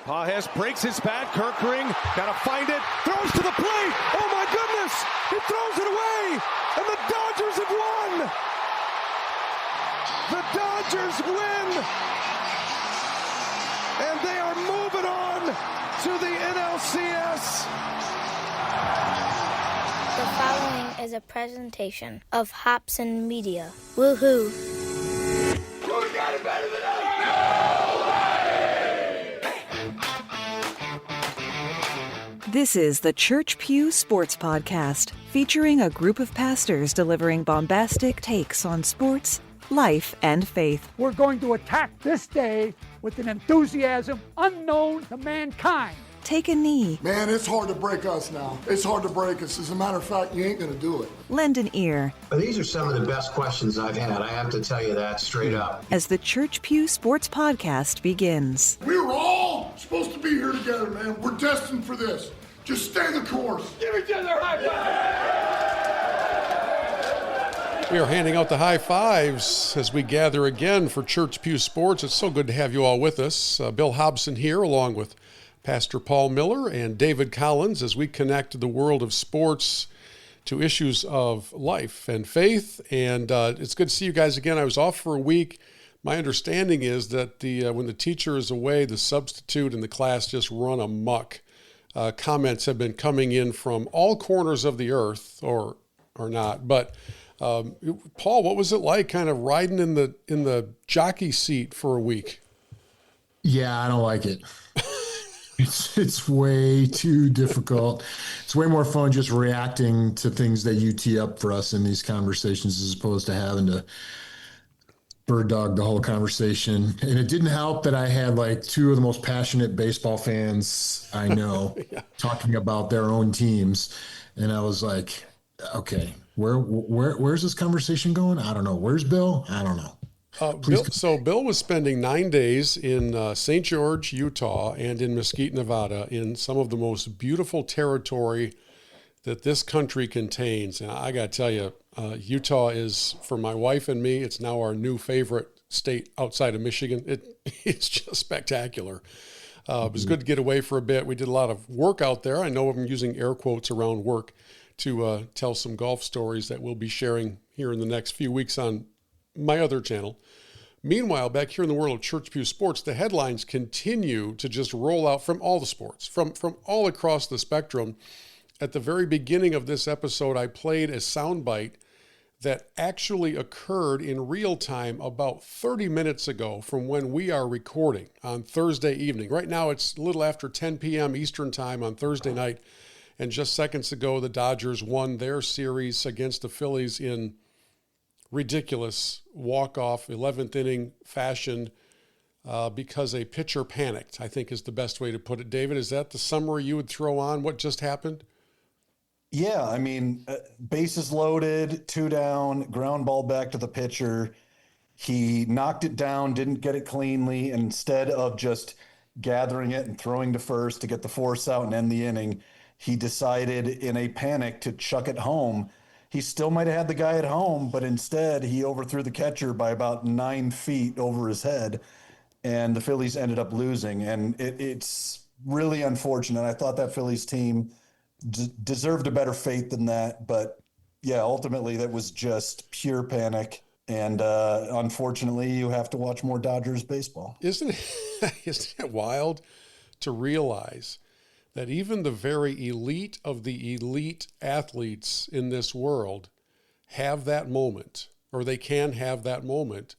Pajes breaks his bat. Kirkring got to find it. Throws to the plate. Oh, my goodness. He throws it away. And the Dodgers have won. The Dodgers win. And they are moving on to the NLCS. The following is a presentation of Hobson Media. Woohoo! Who's got it better than us? This is the Church Pew Sports Podcast, featuring a group of pastors delivering bombastic takes on sports, life, and faith. We're going to attack this day with an enthusiasm unknown to mankind. Take a knee. Man, it's hard to break us now. It's hard to break us. As a matter of fact, you ain't going to do it. Lend an ear. These are some of the best questions I've had. I have to tell you that straight up. As the Church Pew Sports Podcast begins. We were all supposed to be here together, man. We're destined for this. Just stay the course. Give each other a high five. We are handing out the high fives as we gather again for Church Pew Sports. It's so good to have you all with us. Bill Hobson here, along with Pastor Paul Miller and David Collins, as we connect the world of sports to issues of life and faith. And it's good to see you guys again. I was off for a week. My understanding is that when the teacher is away, the substitute and the class just run amok. Comments have been coming in from all corners of the earth, or not. But Paul, what was it like, kind of riding in the jockey seat for a week? Yeah, I don't like it. It's way too difficult. It's way more fun just reacting to things that you tee up for us in these conversations, as opposed to having to bird dog the whole conversation. And it didn't help that I had like two of the most passionate baseball fans I know yeah. talking about their own teams. And I was like, okay, where's this conversation going? I don't know. Where's Bill? I don't know. Bill was spending 9 days in St. George, Utah, and in Mesquite, Nevada, in some of the most beautiful territory that this country contains. And I got to tell you, Utah is, for my wife and me, it's now our new favorite state outside of Michigan. It's just spectacular. It was good to get away for a bit. We did a lot of work out there. I know I'm using air quotes around work to tell some golf stories that we'll be sharing here in the next few weeks on my other channel. Meanwhile, back here in the world of Church Pew Sports, the headlines continue to just roll out from all the sports, from all across the spectrum. At the very beginning of this episode, I played a soundbite that actually occurred in real time about 30 minutes ago from when we are recording on Thursday evening. Right now, it's a little after 10 p.m. Eastern time on Thursday night. And just seconds ago, the Dodgers won their series against the Phillies in ridiculous walk-off 11th inning fashion because a pitcher panicked, I think is the best way to put it. David, is that the summary you would throw on what just happened? Yeah, I mean, bases loaded, 2 down, ground ball back to the pitcher. He knocked it down, didn't get it cleanly. And instead of just gathering it and throwing to first to get the force out and end the inning, he decided in a panic to chuck it home. He still might have had the guy at home, but instead he overthrew the catcher by about 9 feet over his head, and the Phillies ended up losing. And it's really unfortunate. I thought that Phillies team deserved a better fate than that. But yeah, ultimately that was just pure panic. And unfortunately, you have to watch more Dodgers baseball. Isn't it wild to realize that even the very elite of the elite athletes in this world have that moment, or they can have that moment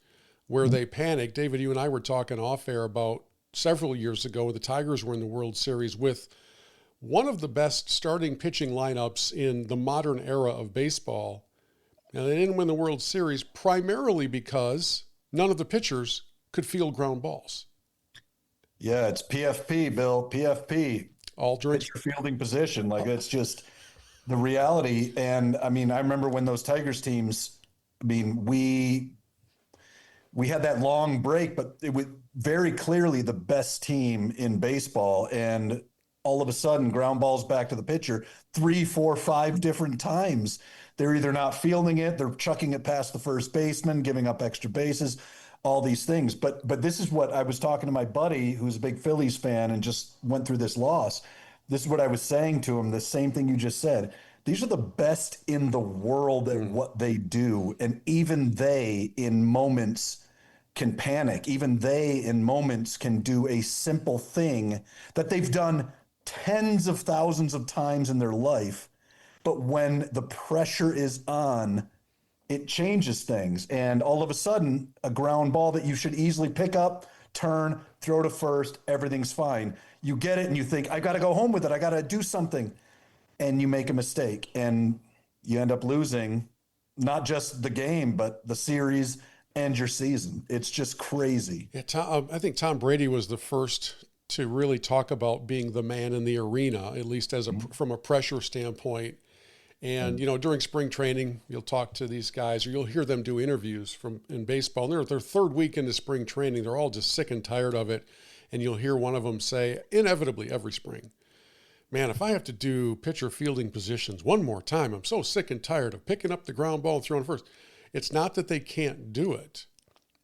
where they panic? David, you and I were talking off air about several years ago when the Tigers were in the World Series with one of the best starting pitching lineups in the modern era of baseball. Now, they didn't win the World Series primarily because none of the pitchers could field ground balls. Yeah, it's PFP, Bill, PFP. Aldridge. It's your fielding position. Like, it's just the reality. And I mean, I remember when those Tigers teams, I mean, we had that long break, but it was very clearly the best team in baseball. And all of a sudden, ground balls back to the pitcher 3, 4, 5 different times. They're either not fielding it, they're chucking it past the first baseman, giving up extra bases. all these things. But this is what I was talking to my buddy who's a big Phillies fan and just went through this loss. This is what I was saying to him, the same thing you just said. These are the best in the world at what they do. And even they, in moments, can panic. Even they, in moments, can do a simple thing that they've done tens of thousands of times in their life. But when the pressure is on, it changes things. And all of a sudden, a ground ball that you should easily pick up, turn, throw to first, everything's fine. You get it and you think, I got to go home with it. I got to do something. And you make a mistake and you end up losing not just the game, but the series and your season. It's just crazy. Yeah, I think Tom Brady was the first to really talk about being the man in the arena, at least as from a pressure standpoint. And, you know, during spring training, you'll talk to these guys or you'll hear them do interviews in baseball. And they're their third week into spring training. They're all just sick and tired of it. And you'll hear one of them say, inevitably every spring, man, if I have to do pitcher fielding positions one more time, I'm so sick and tired of picking up the ground ball and throwing first. It's not that they can't do it.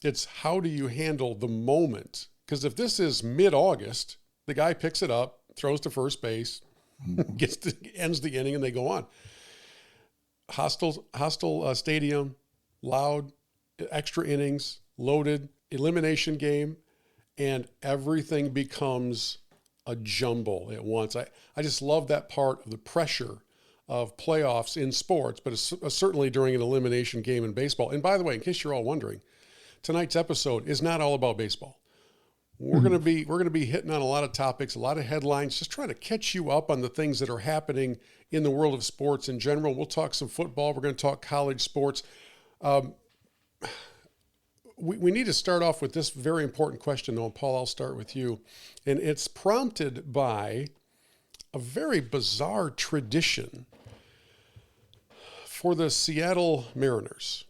It's how do you handle the moment? Because if this is mid-August, the guy picks it up, throws to first base, ends the inning, and they go on. Hostile stadium, loud, extra innings, loaded, elimination game, and everything becomes a jumble at once. I just love that part of the pressure of playoffs in sports, but certainly during an elimination game in baseball. And by the way, in case you're all wondering, tonight's episode is not all about baseball. We're going to be hitting on a lot of topics, a lot of headlines, just trying to catch you up on the things that are happening in the world of sports in general. We'll talk some football. We're going to talk college sports. We need to start off with this very important question, though. Paul, I'll start with you. And it's prompted by a very bizarre tradition for the Seattle Mariners.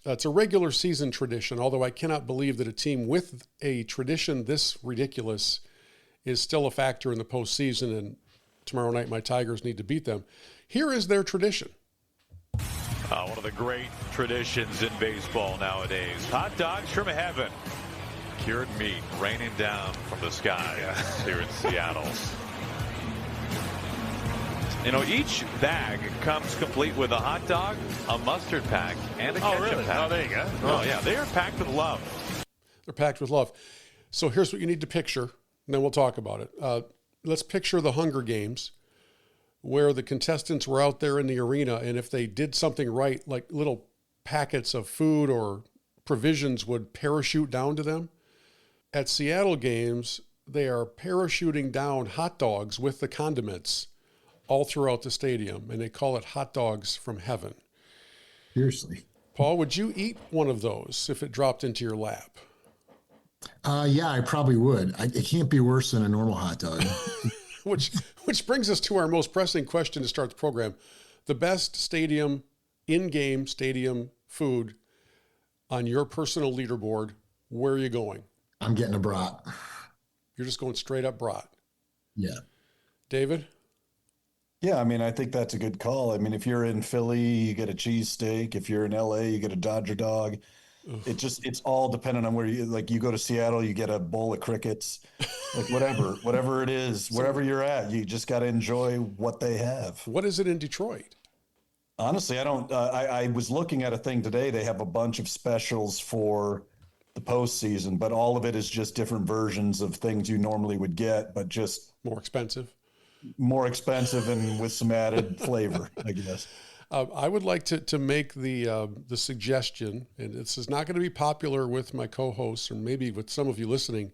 It's a regular season tradition, although I cannot believe that a team with a tradition this ridiculous is still a factor in the postseason, and tomorrow night my Tigers need to beat them. Here is their tradition. One of the great traditions in baseball nowadays. Hot dogs from heaven. Cured meat raining down from the sky here in Seattle. You know, each bag comes complete with a hot dog, a mustard pack, and a ketchup pack. Oh, there you go. Oh, yeah. They are packed with love. They're packed with love. So here's what you need to picture, and then we'll talk about it. Let's picture the Hunger Games, where the contestants were out there in the arena, and if they did something right, like little packets of food or provisions would parachute down to them. At Seattle games, they are parachuting down hot dogs with the condiments all throughout the stadium, and they call it hot dogs from heaven. Seriously. Paul, would you eat one of those if it dropped into your lap? Yeah, I probably would. It can't be worse than a normal hot dog. Which brings us to our most pressing question to start the program. The best stadium, in-game stadium food on your personal leaderboard, where are you going? I'm getting a brat. You're just going straight up brat. Yeah. David? Yeah, I mean, I think that's a good call. I mean, if you're in Philly, you get a cheesesteak. If you're in LA, you get a Dodger dog. It's all dependent on where you, like, you go to Seattle, you get a bowl of crickets, like whatever it is, wherever you're at, you just got to enjoy what they have. What is it in Detroit? Honestly, I don't, I was looking at a thing today. They have a bunch of specials for the postseason, but all of it is just different versions of things you normally would get, but just more expensive and with some added flavor, I guess. I would like to make the suggestion, and this is not going to be popular with my co-hosts or maybe with some of you listening,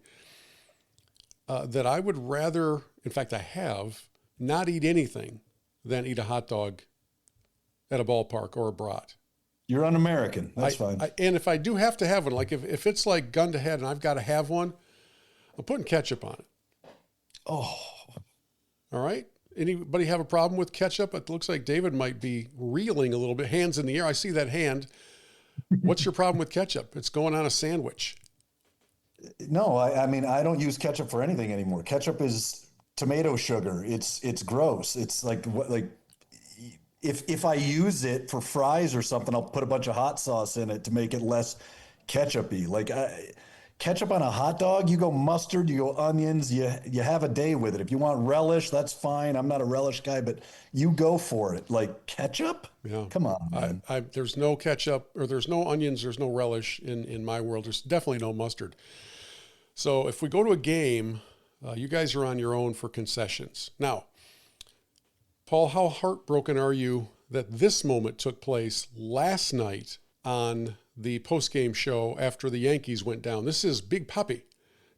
that I would rather, in fact, I have, not eat anything than eat a hot dog at a ballpark or a brat. You're un-American. That's fine. And if I do have to have one, like if it's like gun to head and I've got to have one, I'm putting ketchup on it. Oh. All right. Anybody have a problem with ketchup? It looks like David might be reeling a little bit, hands in the air. I see that hand. What's your problem with ketchup? It's going on a sandwich. No, I mean, I don't use ketchup for anything anymore. Ketchup is tomato sugar. It's gross. It's like if I use it for fries or something, I'll put a bunch of hot sauce in it to make it less ketchup-y. Like ketchup on a hot dog, you go mustard, you go onions, you have a day with it. If you want relish, that's fine. I'm not a relish guy, but you go for it. Like ketchup? Yeah. Come on, man. There's no ketchup, or there's no onions, there's no relish in my world. There's definitely no mustard. So if we go to a game, you guys are on your own for concessions. Now, Paul, how heartbroken are you that this moment took place last night on the post-game show after the Yankees went down? This is Big Papi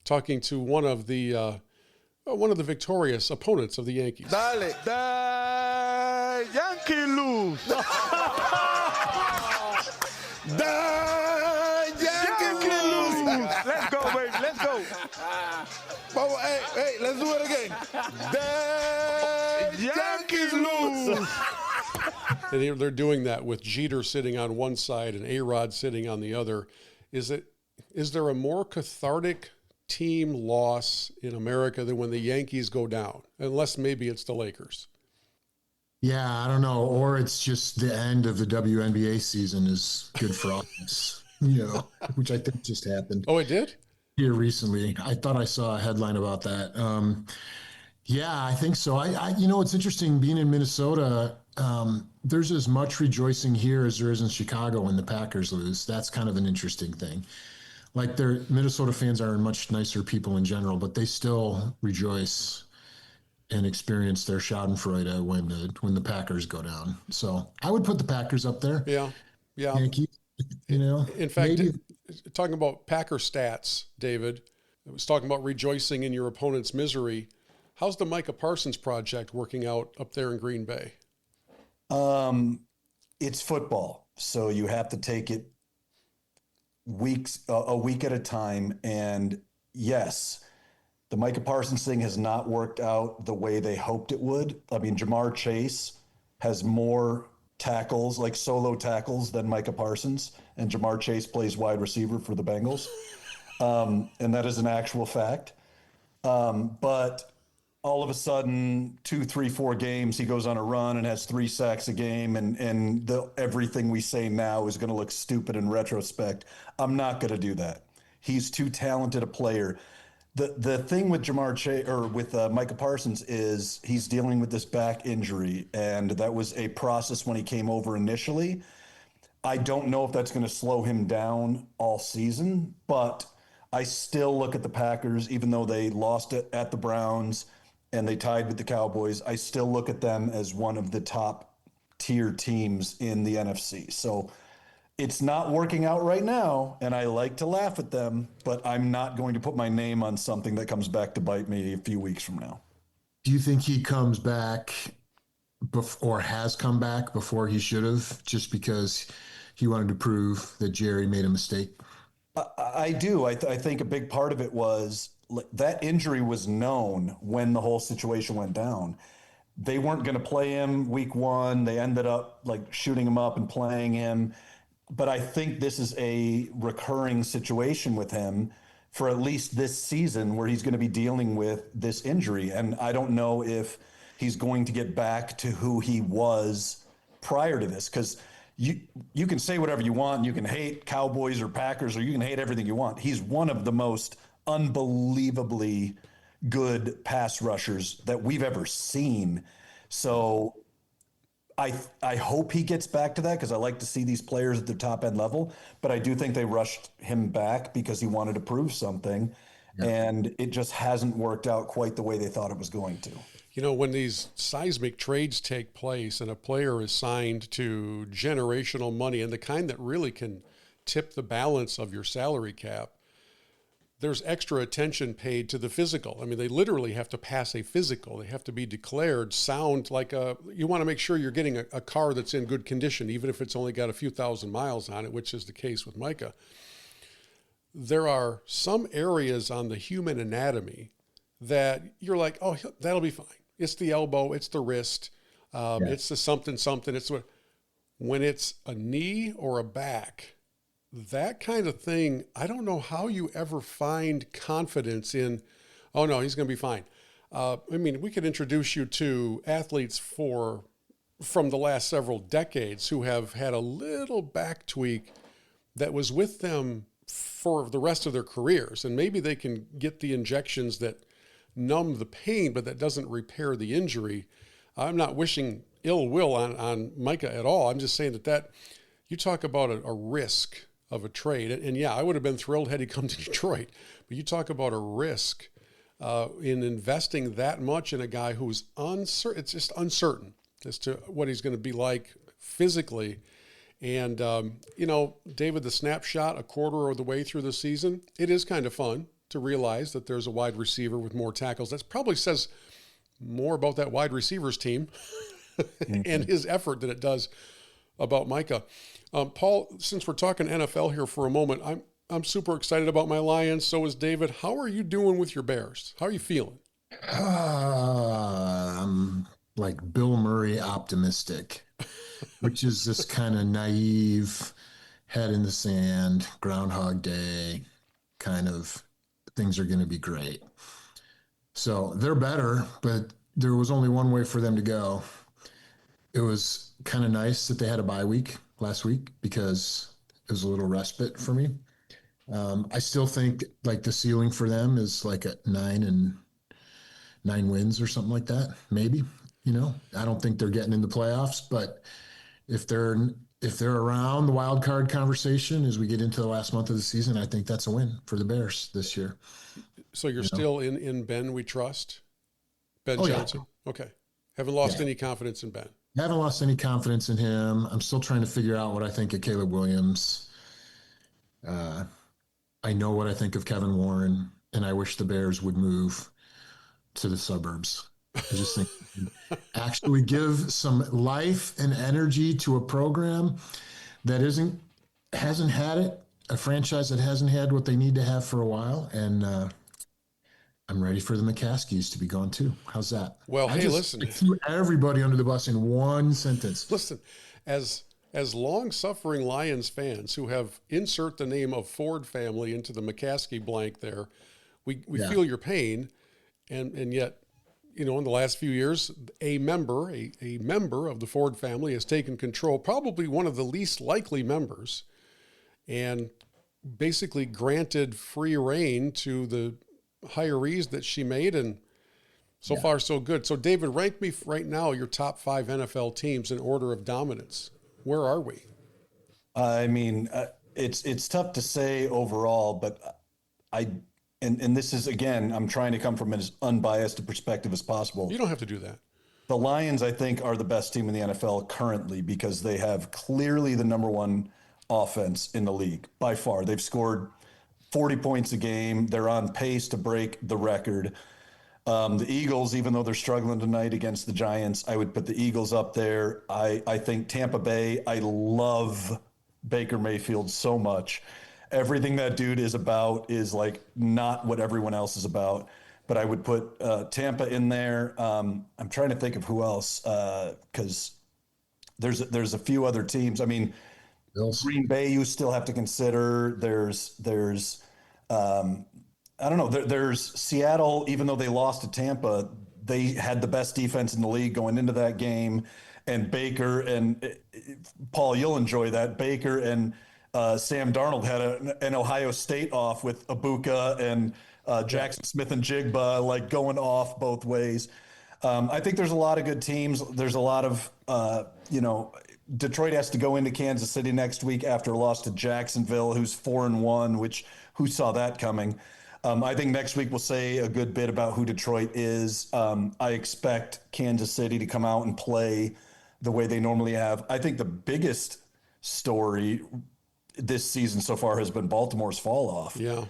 talking to one of the victorious opponents of the Yankees. Dale, the Yankee lose. The Yankee lose. Let's go, baby. Let's go. Hey, let's do it again. The Yankees lose. And they're doing that with Jeter sitting on one side and A-Rod sitting on the other. Is there a more cathartic team loss in America than when the Yankees go down? Unless maybe it's the Lakers. Yeah, I don't know. Or it's just the end of the WNBA season is good for us, which I think just happened. Oh, it did? Here recently. I thought I saw a headline about that. Yeah, I think so. It's interesting being in Minnesota. There's as much rejoicing here as there is in Chicago when the Packers lose. That's kind of an interesting thing. Like Minnesota fans are much nicer people in general, but they still rejoice and experience their schadenfreude when the Packers go down. So I would put the Packers up there. Yeah. Yankees, In fact, maybe. talking about Packer stats, David, I was talking about rejoicing in your opponent's misery. How's the Micah Parsons project working out up there in Green Bay? It's football, so you have to take it a week at a time. And yes, the Micah Parsons thing has not worked out the way they hoped it would. I mean, Jamar Chase has more tackles, like solo tackles, than Micah Parsons, and Jamar Chase plays wide receiver for the Bengals. And that is an actual fact. But all of a sudden, 2, 3, 4 games, he goes on a run and has 3 sacks a game, and everything we say now is going to look stupid in retrospect. I'm not going to do that. He's too talented a player. The thing with Jamar Chase or with Micah Parsons is he's dealing with this back injury, and that was a process when he came over initially. I don't know if that's going to slow him down all season, but I still look at the Packers, even though they lost it at the Browns and they tied with the Cowboys. I still look at them as one of the top tier teams in the NFC. So it's not working out right now, and I like to laugh at them, but I'm not going to put my name on something that comes back to bite me a few weeks from now. Do you think he comes back or has come back before he should have, just because he wanted to prove that Jerry made a mistake? I do. I think a big part of it was that injury was known when the whole situation went down. They weren't going to play him week 1. They ended up shooting him up and playing him. But I think this is a recurring situation with him for at least this season, where he's going to be dealing with this injury. And I don't know if he's going to get back to who he was prior to this, because you can say whatever you want. You can hate Cowboys or Packers, or you can hate everything you want. He's one of the most unbelievably good pass rushers that we've ever seen. So I hope he gets back to that, because I like to see these players at the top end level, but I do think they rushed him back because he wanted to prove something. Yeah. And it just hasn't worked out quite the way they thought it was going to. When these seismic trades take place and a player is signed to generational money, and the kind that really can tip the balance of your salary cap, there's extra attention paid to the physical. I mean, they literally have to pass a physical. They have to be declared sound, you want to make sure you're getting a car that's in good condition, even if it's only got a few thousand miles on it, which is the case with Micah. There are some areas on the human anatomy that you're like, oh, that'll be fine. It's the elbow, it's the wrist, it's the something. When it's a knee or a back, that kind of thing, I don't know how you ever find confidence in, oh no, he's going to be fine. We could introduce you to athletes from the last several decades who have had a little back tweak that was with them for the rest of their careers. And maybe they can get the injections that numb the pain, but that doesn't repair the injury. I'm not wishing ill will on Micah at all. I'm just saying that you talk about a risk of a trade. And yeah, I would have been thrilled had he come to Detroit. But you talk about a risk in investing that much in a guy who's uncertain. It's just uncertain as to what he's going to be like physically. And, David, the snapshot a quarter of the way through the season, it is kind of fun to realize that there's a wide receiver with more tackles. That probably says more about that wide receivers team and his effort than it does about Micah. Paul, since we're talking NFL here for a moment, I'm super excited about my Lions. So is David. How are you doing with your Bears? How are you feeling? I'm like Bill Murray optimistic, which is this kind of naive, head in the sand, Groundhog Day kind of things are going to be great. So they're better, but there was only one way for them to go. It was kind of nice that they had a bye week last week because it was a little respite for me. I still think like the ceiling for them is like at 9 wins or something like that. Maybe, I don't think they're getting in the playoffs, but if they're around the wild card conversation as we get into the last month of the season, I think that's a win for the Bears this year. So you're still in Ben, we trust? Ben Johnson? Yeah. Okay. Haven't lost any confidence in Ben? I haven't lost any confidence in him. I'm still trying to figure out what I think of Caleb Williams. I know what I think of Kevin Warren, and I wish the Bears would move to the suburbs. I just think actually give some life and energy to a program that hasn't had it, a franchise that hasn't had what they need to have for a while. And I'm ready for the McCaskies to be gone too. How's that? Well, listen. I threw everybody under the bus in one sentence. Listen, as long-suffering Lions fans who have insert the name of Ford family into the McCaskey blank there, we feel your pain, and yet, in the last few years, a member of the Ford family has taken control, probably one of the least likely members, and basically granted free reign to the hirees that she made, and so far so good. So David, rank me right now your top 5 NFL teams in order of dominance. Where are we? I mean, it's tough to say overall, but and this is, again, I'm trying to come from as unbiased a perspective as possible. You don't have to do that. The Lions, I think, are the best team in the NFL currently because they have clearly the number one offense in the league by far. They've scored 40 points a game. They're on pace to break the record. The Eagles, even though they're struggling tonight against the Giants, I would put the Eagles up there. I think Tampa Bay, I love Baker Mayfield so much. Everything that dude is about is like not what everyone else is about. But I would put Tampa in there. I'm trying to think of who else because there's a few other teams. I mean, Green Bay you still have to consider. There's I don't know. There's Seattle, even though they lost to Tampa, they had the best defense in the league going into that game. And Baker and Paul, you'll enjoy that. Baker and Sam Darnold had an Ohio State off with Ibuka and Jackson Smith and Jigba, like going off both ways. I think there's a lot of good teams. There's a lot of, Detroit has to go into Kansas City next week after a loss to Jacksonville, who's 4-1, which who saw that coming? I think next week we'll say a good bit about who Detroit is. I expect Kansas City to come out and play the way they normally have. I think the biggest story this season so far has been Baltimore's fall off. Yeah.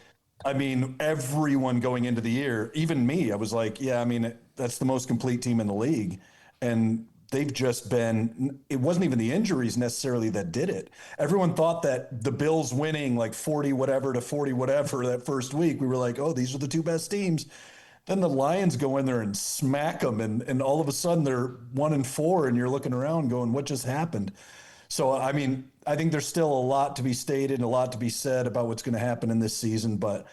I mean, everyone going into the year, even me, I was like, that's the most complete team in the league. And they've just been, it wasn't even the injuries necessarily that did it. Everyone thought that the Bills winning like 40 whatever to 40 whatever that first week, we were like, oh, these are the two best teams. Then the Lions go in there and smack them. And all of a sudden they're 1-4 and you're looking around going, what just happened? So, I mean, I think there's still a lot to be stated and a lot to be said about what's going to happen in this season, but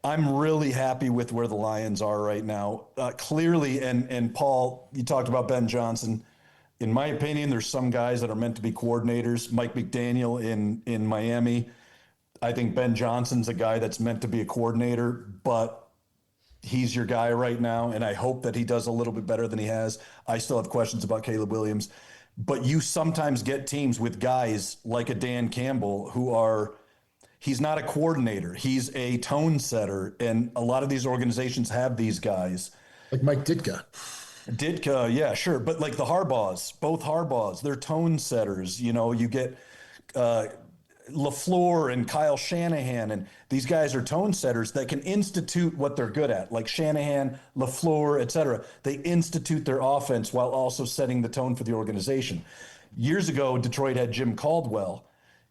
I'm really happy with where the Lions are right now. Clearly, and Paul, you talked about Ben Johnson. In my opinion, there's some guys that are meant to be coordinators. Mike McDaniel in Miami. I think Ben Johnson's a guy that's meant to be a coordinator, but he's your guy right now, and I hope that he does a little bit better than he has. I still have questions about Caleb Williams, but you sometimes get teams with guys like a Dan Campbell who are, he's not a coordinator, he's a tone setter, and a lot of these organizations have these guys. Like Mike Ditka. Ditka, yeah, sure, but like the Harbaughs, both Harbaughs, they're tone setters. You know, you get LaFleur and Kyle Shanahan, and these guys are tone setters that can institute what they're good at, like Shanahan, LaFleur, et cetera. They institute their offense while also setting the tone for the organization. Years ago, Detroit had Jim Caldwell.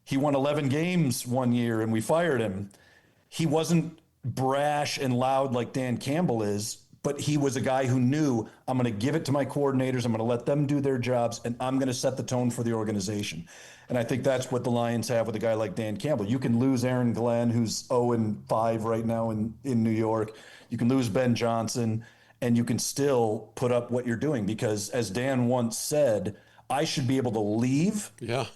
He won 11 games one year and we fired him. He wasn't brash and loud like Dan Campbell is, but he was a guy who knew, I'm going to give it to my coordinators, I'm going to let them do their jobs, and I'm going to set the tone for the organization. And I think that's what the Lions have with a guy like Dan Campbell. You can lose Aaron Glenn, who's 0-5 right now in New York. You can lose Ben Johnson, and you can still put up what you're doing, because as Dan once said, I should be able to leave, and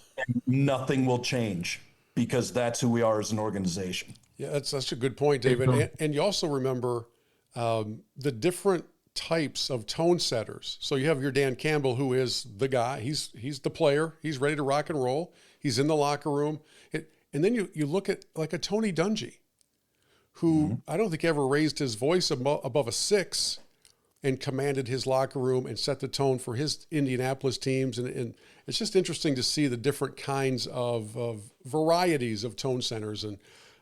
nothing will change, because that's who we are as an organization. Yeah, that's such a good point, David. And you also remember the different types of tone setters. So you have your Dan Campbell, who is the guy. He's the player. He's ready to rock and roll. He's in the locker room. And then you look at like a Tony Dungy, who I don't think ever raised his voice above a 6 and commanded his locker room and set the tone for his Indianapolis teams. And it's just interesting to see the different kinds of varieties of tone centers. And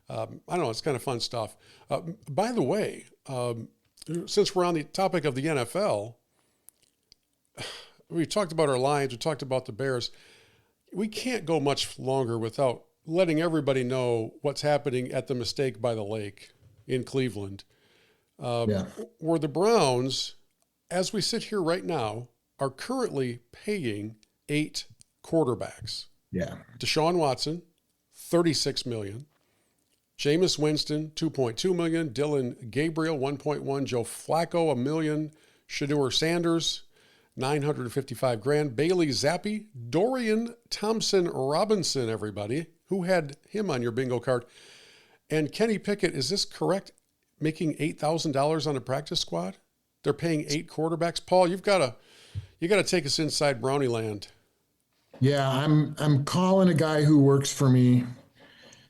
I don't know, it's kind of fun stuff. By the way, since we're on the topic of the NFL, we talked about our Lions, we talked about the Bears. We can't go much longer without letting everybody know what's happening at the Mistake by the Lake in Cleveland, where the Browns, as we sit here right now, are currently paying 8 quarterbacks. Yeah. Deshaun Watson, $36 million. Jameis Winston, $2.2 million. Dylan Gabriel, $1.1. Joe Flacco, $1 million. Shedeur Sanders, $955,000. Bailey Zappi, Dorian Thompson Robinson, everybody. Who had him on your bingo card? And Kenny Pickett, is this correct? Making $8,000 on a practice squad? They're paying 8 quarterbacks. Paul, you got to take us inside Brownie land. Yeah, I'm calling a guy who works for me.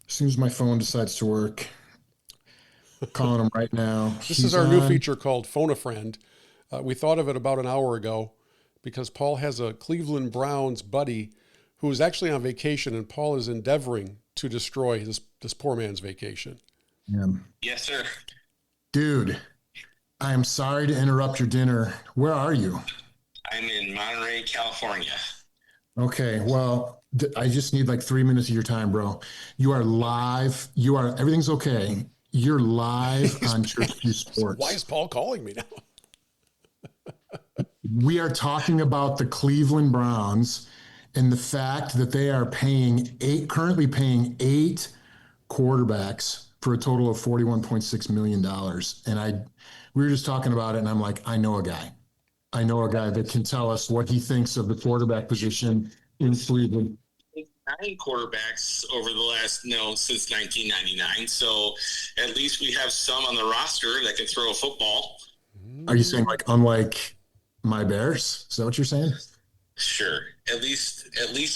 As soon as my phone decides to work, calling him right now. This is our new feature called Phone a Friend. We thought of it about an hour ago because Paul has a Cleveland Browns buddy who is actually on vacation, and Paul is endeavoring to destroy this poor man's vacation. Yeah. Yes, sir. Dude, I am sorry to interrupt your dinner. Where are you? I'm in Monterey, California. Okay, well, I just need like 3 minutes of your time, bro. You are live. Everything's okay. You're live on Church View Sports. Why is Paul calling me now? We are talking about the Cleveland Browns and the fact that they are currently paying 8 quarterbacks for a total of $41.6 million. And we were just talking about it, and I'm like, I know a guy that can tell us what he thinks of the quarterback position in Cleveland. 9 quarterbacks over the last, since 1999. So at least we have some on the roster that can throw a football. Are you saying like unlike my Bears? Is that what you're saying? Sure. At least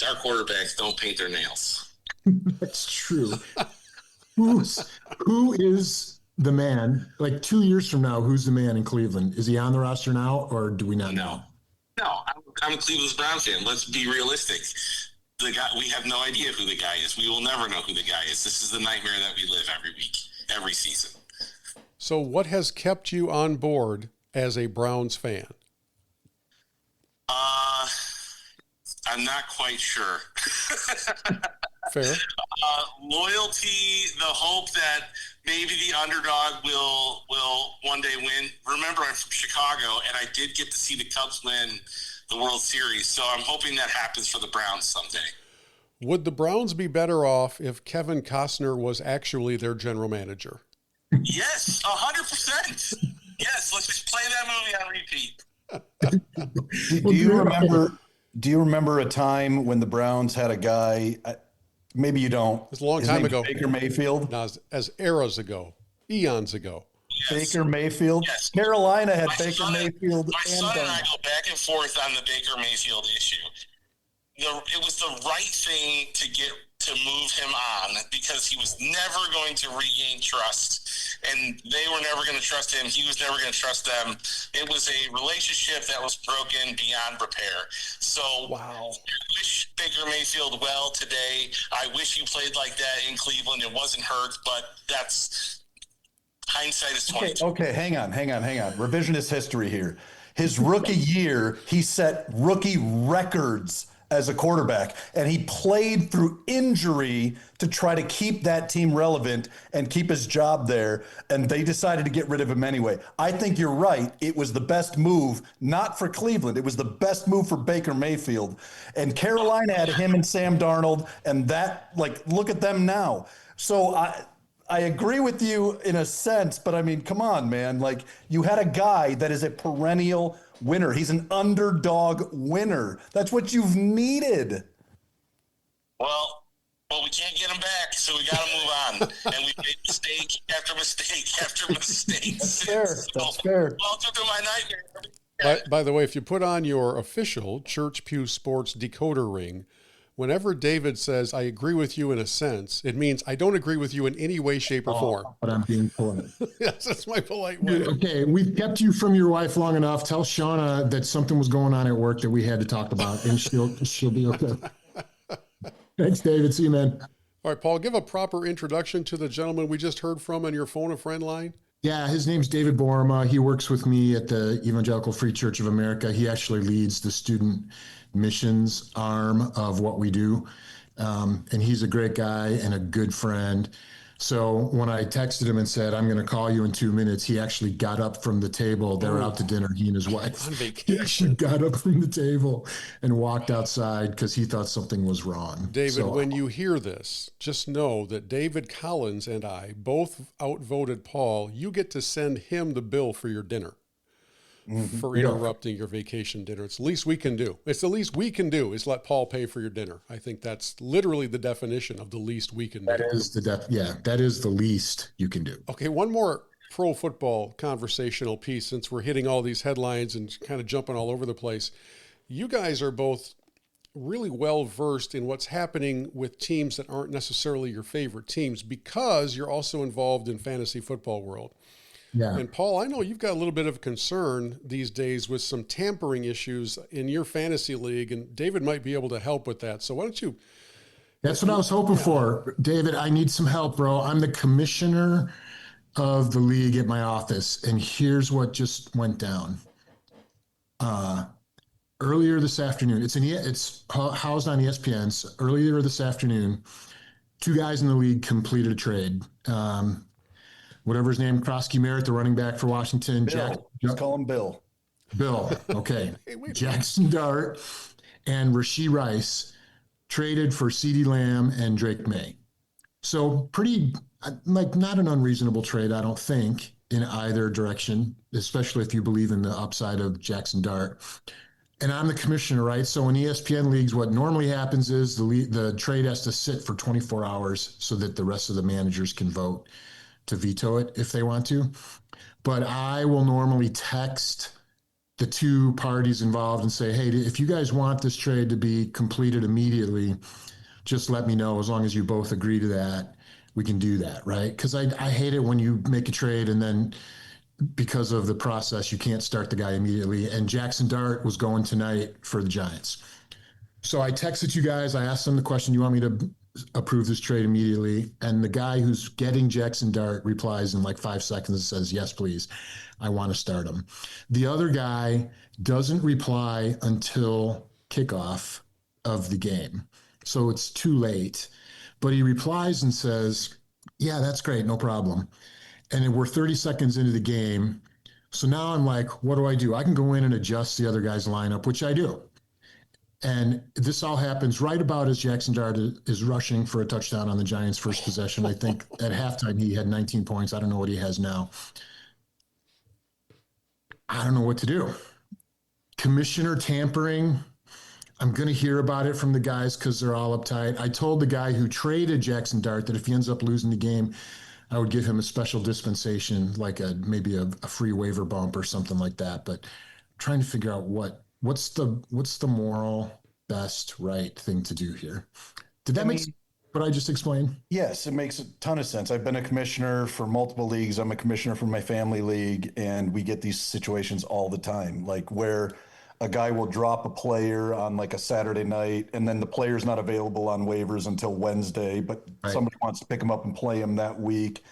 our quarterbacks don't paint their nails. That's true. Who is the man? Like 2 years from now, who's the man in Cleveland? Is he on the roster now, or do we not know? No, I'm a Cleveland Browns fan. Let's be realistic. The guy, we have no idea who the guy is. We will never know who the guy is. This is the nightmare that we live every week, every season. So what has kept you on board as a Browns fan? I'm not quite sure. Fair. Loyalty, the hope that maybe the underdog will one day win. Remember, I'm from Chicago, and I did get to see the Cubs win the World Series, so I'm hoping that happens for the Browns someday. Would the Browns be better off if Kevin Costner was actually their general manager? Yes, 100%. Yes, let's just play that movie on repeat. Do you remember a time when the Browns had a guy, Maybe you don't. It's a long His time name's ago. Baker Mayfield. No, as eras ago, eons ago. Yes. Baker Mayfield. Yes. Carolina had Baker Mayfield. My and son and I Darnold. go back and forth on the Baker Mayfield issue. It was the right thing to move him on because he was never going to regain trust, and they were never going to trust him. He was never going to trust them. It was a relationship that was broken beyond repair. So, wow. I wish Baker Mayfield well today. I wish he played like that in Cleveland. It wasn't hurt, but that's hindsight is 20. Okay, hang on. Revisionist history here. His rookie year, he set rookie records as a quarterback, and he played through injury to try to keep that team relevant and keep his job there, and they decided to get rid of him anyway. I think you're right. It was the best move, not for Cleveland. It was the best move for Baker Mayfield. And Carolina had him and Sam Darnold, and that, look at them now. So I agree with you in a sense, but I mean, come on, man. You had a guy that is a perennial winner. He's an underdog winner. That's what you've needed. Well, we can't get him back, so we got to move on. And we've made mistake after mistake after mistake. That's fair. That's fair. Welcome to my nightmare. By the way, if you put on your official Church Pew Sports decoder ring, whenever David says, I agree with you in a sense, it means I don't agree with you in any way, shape, or form. But I'm being polite. Yes, that's my polite way. Okay, we've kept you from your wife long enough. Tell Shauna that something was going on at work that we had to talk about, and she'll be okay. Thanks, David. See you, man. All right, Paul, give a proper introduction to the gentleman we just heard from on your phone a friend line. Yeah, his name's David Borma. He works with me at the Evangelical Free Church of America. He actually leads the student missions arm of what we do. And he's a great guy and a good friend. So when I texted him and said, I'm going to call you in 2 minutes, he actually got up from the table. They were out to dinner, he and his wife. On He vacation. actually got up from the table and walked outside because he thought something was wrong. David, So, when you hear this, just know that David Collins and I both outvoted Paul. You get to send him the bill for your dinner. For interrupting your vacation dinner. It's the least we can do. It's the least we can do is let Paul pay for your dinner. I think that's literally the definition of the least we can do. that is that is the least you can do. Okay, one more pro football conversational piece since we're hitting all these headlines and kind of jumping all over the place. You guys are both really well versed in what's happening with teams that aren't necessarily your favorite teams because you're also involved in fantasy football world. Yeah. And Paul, I know you've got a little bit of concern these days with some tampering issues in your fantasy league, and David might be able to help with that. So why don't you? That's what I was hoping for. David, I need some help, bro. I'm the commissioner of the league at my office, and here's what just went down. Earlier this afternoon, it's housed on ESPN. So earlier this afternoon, 2 guys in the league completed a trade. Whatever his name, Krosky Merritt, the running back for Washington. Bill. Just call him Bill. Bill, okay. Jackson Dart and Rashee Rice traded for CeeDee Lamb and Drake May. So pretty, not an unreasonable trade, I don't think, in either direction, especially if you believe in the upside of Jackson Dart. And I'm the commissioner, right? So in ESPN leagues, what normally happens is the trade has to sit for 24 hours so that the rest of the managers can vote to veto it if they want to. But I will normally text the 2 parties involved and say, hey, if you guys want this trade to be completed immediately, just let me know. As long as you both agree to that, we can do that, right? Because I hate it when you make a trade and then because of the process, you can't start the guy immediately. And Jackson Dart was going tonight for the Giants. So I texted you guys. I asked them the question, you want me to approve this trade immediately? And the guy who's getting Jackson Dart replies in 5 seconds and says, yes, please. I want to start him. The other guy doesn't reply until kickoff of the game. So it's too late. But he replies and says, yeah, that's great. No problem. And we're 30 seconds into the game. So now I'm like, what do? I can go in and adjust the other guy's lineup, which I do. And this all happens right about as Jackson Dart is rushing for a touchdown on the Giants' first possession. I think at halftime he had 19 points. I don't know what he has now. I don't know what to do. Commissioner tampering. I'm going to hear about it from the guys because they're all uptight. I told the guy who traded Jackson Dart that if he ends up losing the game, I would give him a special dispensation, like maybe a free waiver bump or something like that. But trying to figure out what's the moral best right thing to do here. Did that make sense, what I just explained? Yes, it makes a ton of sense. I've been a commissioner for multiple leagues. I'm a commissioner for my family league, and we get these situations all the time, like where a guy will drop a player on like a Saturday night, and then the player's not available on waivers until Wednesday, but somebody wants to pick him up and play him that week.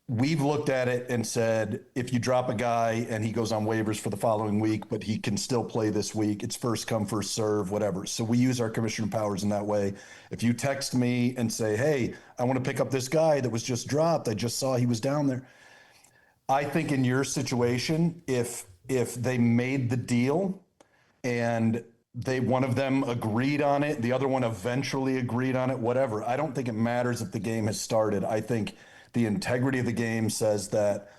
We've looked at it and said, if you drop a guy and he goes on waivers for the following week, but he can still play this week, it's first come, first serve, whatever. So we use our commissioner powers in that way. If you text me and say, hey, I want to pick up this guy that was just dropped, I just saw he was down there. I think in your situation, if they made the deal and one of them agreed on it, the other one eventually agreed on it, whatever, I don't think it matters if the game has started. I think the integrity of the game says that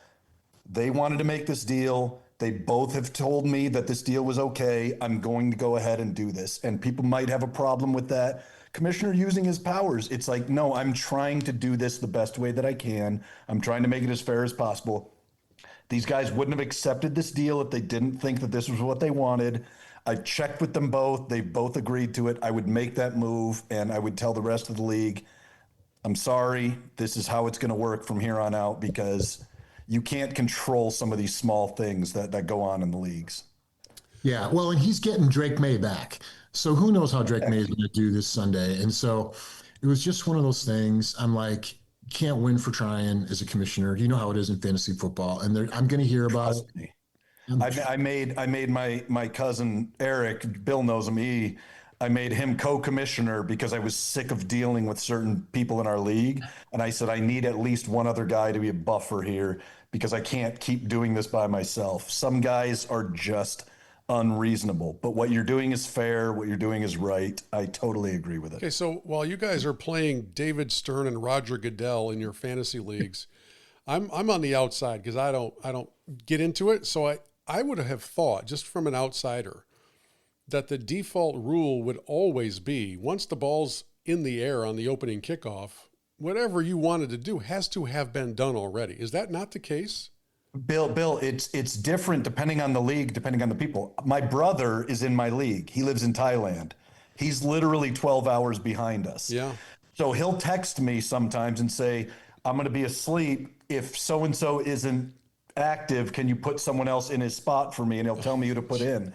they wanted to make this deal. They both have told me that this deal was okay. I'm going to go ahead and do this. And people might have a problem with that. Commissioner using his powers. It's like, no, I'm trying to do this the best way that I can. I'm trying to make it as fair as possible. These guys wouldn't have accepted this deal if they didn't think that this was what they wanted. I've checked with them both. They both agreed to it. I would make that move, and I would tell the rest of the league, I'm sorry, this is how it's going to work from here on out, because you can't control some of these small things that go on in the leagues. Yeah, well, and he's getting Drake May back. So who knows how Drake May is going to do this Sunday. And so it was just one of those things. I'm like, can't win for trying as a commissioner. You know how it is in fantasy football. And I'm going to hear about it. I made my cousin Eric, Bill knows him, I made him co-commissioner because I was sick of dealing with certain people in our league. And I said, I need at least one other guy to be a buffer here because I can't keep doing this by myself. Some guys are just unreasonable, but what you're doing is fair. What you're doing is right. I totally agree with it. Okay. So while you guys are playing David Stern and Roger Goodell in your fantasy leagues, I'm on the outside because I don't get into it. So I would have thought, just from an outsider, that the default rule would always be, once the ball's in the air on the opening kickoff, whatever you wanted to do has to have been done already. Is that not the case? Bill, it's different depending on the league, depending on the people. My brother is in my league. He lives in Thailand. He's literally 12 hours behind us. Yeah. So he'll text me sometimes and say, I'm going to be asleep. If so-and-so isn't active, can you put someone else in his spot for me? And he'll tell me who to put in.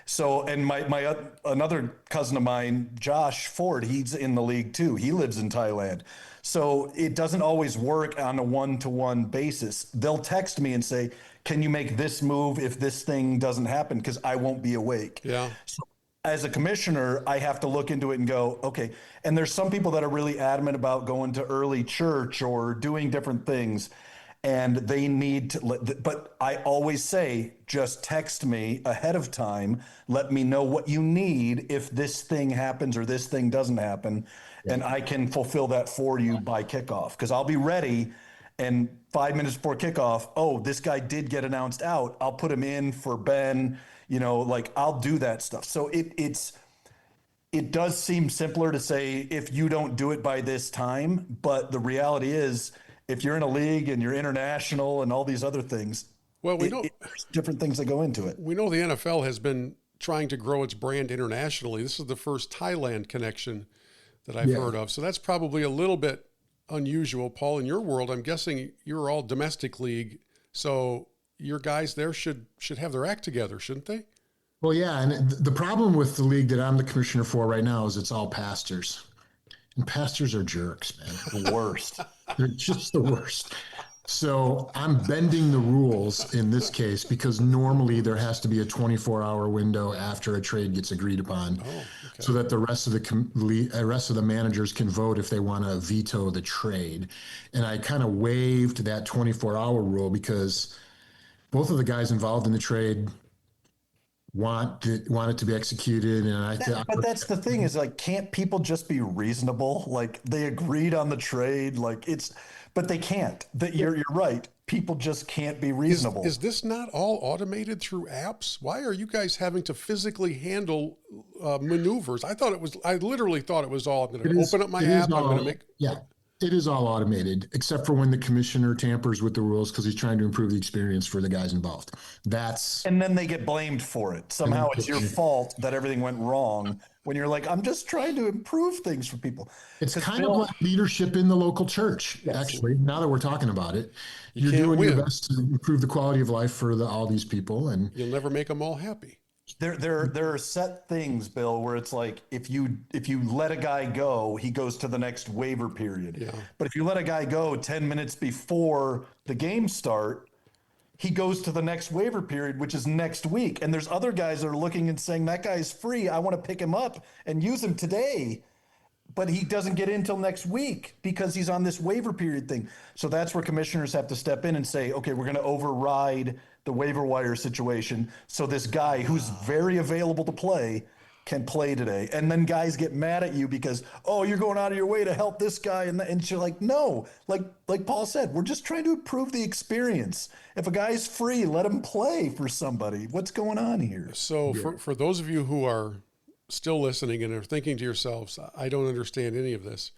So, and my another cousin of mine, Josh Ford, he's in the league too. He lives in Thailand. So it doesn't always work on a one-to-one basis. They'll text me and say, can you make this move if this thing doesn't happen? Because I won't be awake. Yeah. So as a commissioner, I have to look into it and go, okay. And there's some people that are really adamant about going to early church or doing different things. And they need to, but I always say, just text me ahead of time. Let me know what you need if this thing happens or this thing doesn't happen. Yeah. And I can fulfill that for you by kickoff, because I'll be ready. And 5 minutes before kickoff, oh, this guy did get announced out. I'll put him in for Ben, like I'll do that stuff. So it does seem simpler to say, if you don't do it by this time, but the reality is, if you're in a league and you're international and all these other things, well, there's different things that go into it. We know the NFL has been trying to grow its brand internationally. This is the first Thailand connection that I've heard of. So that's probably a little bit unusual. Paul, in your world, I'm guessing you're all domestic league. So your guys there should have their act together, shouldn't they? Well, yeah. And the problem with the league that I'm the commissioner for right now is it's all pastors. And pastors are jerks, man. The worst. They're just the worst. So I'm bending the rules in this case because normally there has to be a 24-hour window after a trade gets agreed upon, so that the rest of the managers can vote if they want to veto the trade. And I kind of waived that 24-hour rule because both of the guys involved in the trade want it to be executed. And but that's the thing is like, can't people just be reasonable? Like they agreed on the trade, but they can't. You're right. People just can't be reasonable. Is this not all automated through apps? Why are you guys having to physically handle maneuvers? I literally thought it was all, I'm going to open up my app. I'm going to make. Yeah, it is all automated, except for when the commissioner tampers with the rules because he's trying to improve the experience for the guys involved. And then they get blamed for it. Somehow it's your fault that everything went wrong when you're like, I'm just trying to improve things for people. It's kind of like leadership in the local church, actually, now that we're talking about it. You're doing your best to improve the quality of life for all these people. And you'll never make them all happy. There are set things, Bill, where it's like if you let a guy go, he goes to the next waiver period. Yeah. But if you let a guy go 10 minutes before the game start, he goes to the next waiver period, which is next week. And there's other guys that are looking and saying, that guy's free. I want to pick him up and use him today. But he doesn't get in until next week because he's on this waiver period thing. So that's where commissioners have to step in and say, okay, we're going to override the waiver wire situation. So this guy who's very available to play can play today. And then guys get mad at you because, oh, you're going out of your way to help this guy. And you're like, no, like Paul said, we're just trying to improve the experience. If a guy's free, let him play for somebody. What's going on here? So for those of you who are still listening and are thinking to yourselves, I don't understand any of this.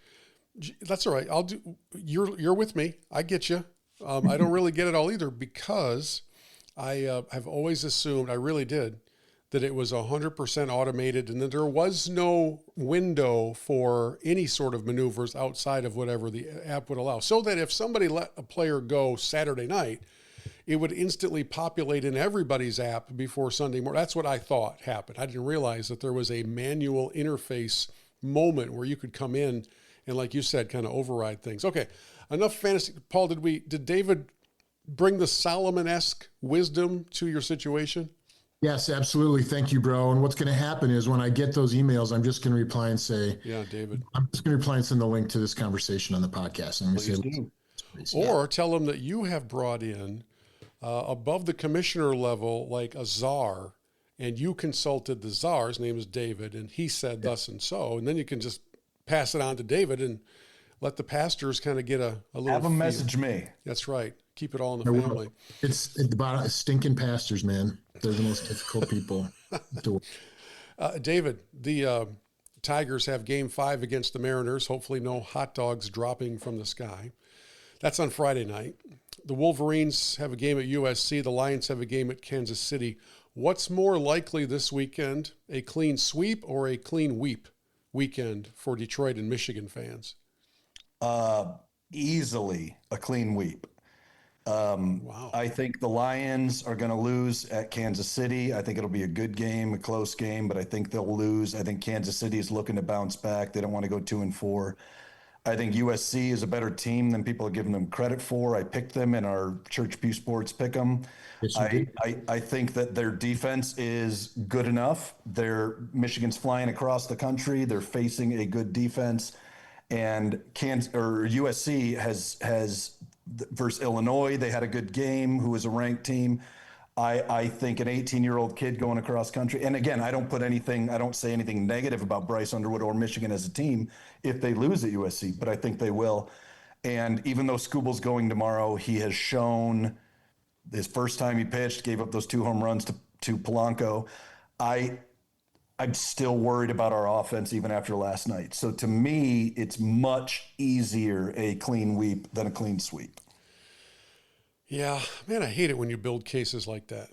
That's all right. You're with me. I get you. I don't really get it all either because I have always assumed, I really did, that it was 100% automated and that there was no window for any sort of maneuvers outside of whatever the app would allow. So that if somebody let a player go Saturday night, it would instantly populate in everybody's app before Sunday morning. That's what I thought happened. I didn't realize that there was a manual interface moment where you could come in and, like you said, kind of override things. Okay, enough fantasy. Paul, did David bring the Solomon-esque wisdom to your situation? Yes, absolutely. Thank you, bro. And what's going to happen is when I get those emails, I'm just going to reply and say, yeah, David. I'm just going to reply and send the link to this conversation on the podcast. And or tell them that you have brought in above the commissioner level, like a czar, and you consulted the czar. His name is David, and he said thus and so. And then you can just pass it on to David and let the pastors kind of get a little. Have them message me. That's right. Keep it all in the family. It's about stinking pastors, man. They're the most difficult people. David, the Tigers have Game 5 against the Mariners. Hopefully no hot dogs dropping from the sky. That's on Friday night. The Wolverines have a game at USC. The Lions have a game at Kansas City. What's more likely this weekend, a clean sweep or a clean weep weekend for Detroit and Michigan fans? Easily a clean weep. Wow. I think the Lions are going to lose at Kansas City. I think it'll be a good game, a close game, but I think they'll lose. I think Kansas City is looking to bounce back. They don't want to go 2-4. I think USC is a better team than people are giving them credit for. I picked them in our Church Pew Sports Pick'em. Yes, I think that their defense is good enough. Michigan's flying across the country. They're facing a good defense, and USC has versus Illinois. They had a good game. Who was a ranked team. I think an 18-year-old kid going across country. And again, I don't say anything negative about Bryce Underwood or Michigan as a team if they lose at USC, but I think they will. And even though Scooble's going tomorrow, he has shown his first time he pitched, gave up those 2 home runs to Polanco. I'm still worried about our offense even after last night. So to me, it's much easier a clean weep than a clean sweep. Yeah, man, I hate it when you build cases like that.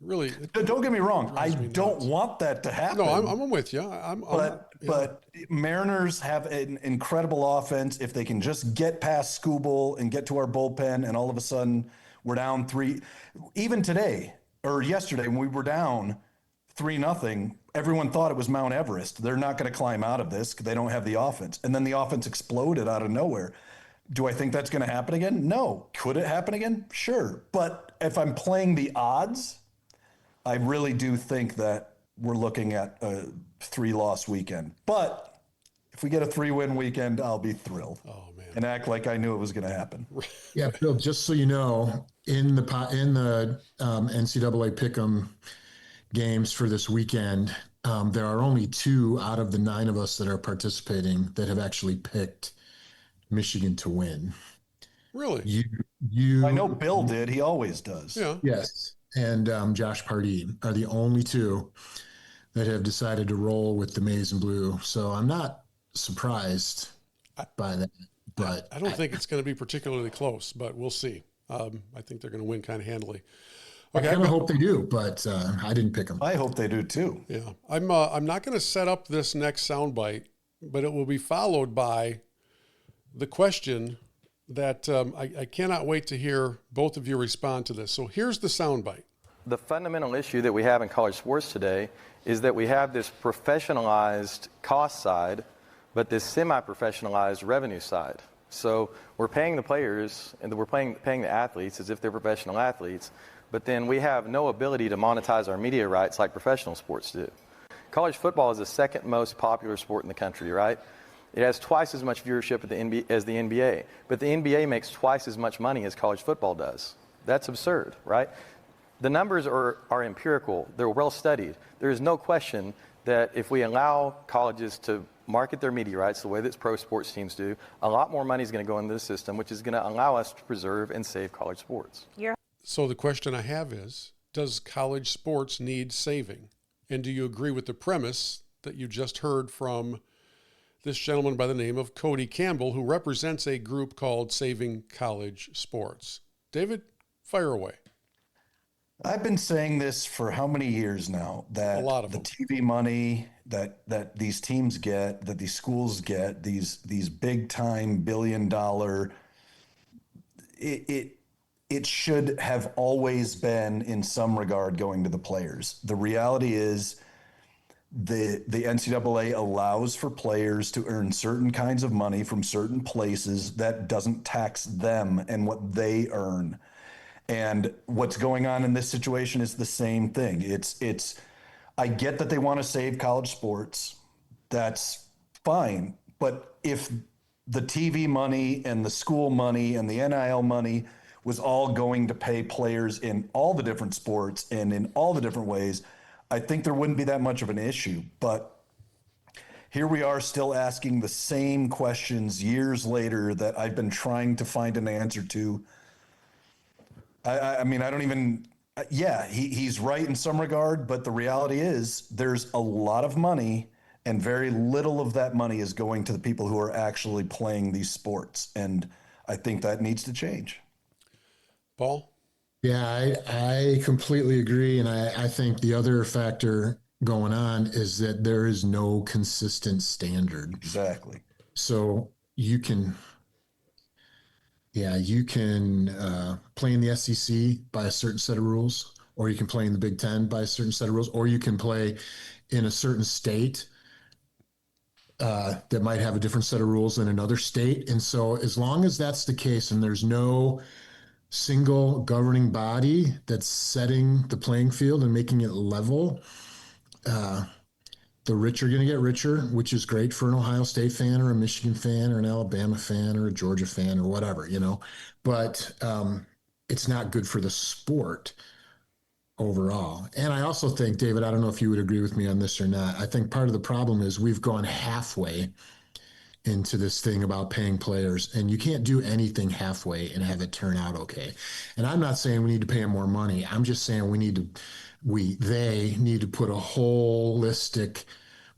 Really. Don't get me wrong. I don't want that to happen. No, I'm with you. But Mariners have an incredible offense. If they can just get past Scooble and get to our bullpen, and all of a sudden we're down 3. Even today or yesterday when we were down 3-0, everyone thought it was Mount Everest. They're not going to climb out of this because they don't have the offense. And then the offense exploded out of nowhere. Do I think that's going to happen again? No. Could it happen again? Sure. But if I'm playing the odds, I really do think that we're looking at a 3-loss weekend. But if we get a 3-win weekend, I'll be thrilled. Oh, man. And act like I knew it was going to happen. Yeah, Bill, just so you know, in the NCAA Pick'em games for this weekend. There are only 2 out of the 9 of us that are participating that have actually picked Michigan to win. Really? I know Bill did. He always does. Yeah. Yes. And Josh Pardee are the only 2 that have decided to roll with the maize and blue. So I'm not surprised by that. But I don't think it's going to be particularly close, but we'll see. I think they're going to win kind of handily. Okay, I kind of hope they do, but I didn't pick them. I hope they do too. Yeah. I'm not going to set up this next soundbite, but it will be followed by the question that I cannot wait to hear both of you respond to this. So here's the soundbite. The fundamental issue that we have in college sports today is that we have this professionalized cost side, but this semi-professionalized revenue side. So we're paying the players and we're paying the athletes as if they're professional athletes, but then we have no ability to monetize our media rights like professional sports do. College football is the second most popular sport in the country, right? It has twice as much viewership as the NBA, but the NBA makes twice as much money as college football does. That's absurd, right? The numbers are empirical. They're well studied. There is no question that if we allow colleges to market their media rights the way that pro sports teams do, a lot more money is going to go into the system, which is going to allow us to preserve and save college sports. So the question I have is, does college sports need saving? And do you agree with the premise that you just heard from this gentleman by the name of Cody Campbell, who represents a group called Saving College Sports? David, fire away. I've been saying this for how many years now, that the TV money that these teams get, that these schools get, these big time $1 billion, it should have always been in some regard going to the players. The reality is the NCAA allows for players to earn certain kinds of money from certain places that doesn't tax them and what they earn. And what's going on in this situation is the same thing. I get that they want to save college sports. That's fine. But if the TV money and the school money and the NIL money was all going to pay players in all the different sports and in all the different ways, I think there wouldn't be that much of an issue. But here we are still asking the same questions years later that I've been trying to find an answer to. I mean, I don't even, he's right in some regard, but the reality is there's a lot of money and very little of that money is going to the people who are actually playing these sports. And I think that needs to change. Paul? Yeah, I completely agree. And I think the other factor going on is that there is no consistent standard. Exactly. So you can play in the SEC by a certain set of rules, or you can play in the Big Ten by a certain set of rules, or you can play in a certain state that might have a different set of rules than another state. And so as long as that's the case and there's no single governing body that's setting the playing field and making it level, the rich are going to get richer, which is great for an Ohio State fan or a Michigan fan or an Alabama fan or a Georgia fan or whatever, but it's not good for the sport overall. And I also think, David, I don't know if you would agree with me on this or not. I think part of the problem is we've gone halfway into this thing about paying players, and you can't do anything halfway and have it turn out okay. And I'm not saying we need to pay them more money. I'm just saying they need to put a holistic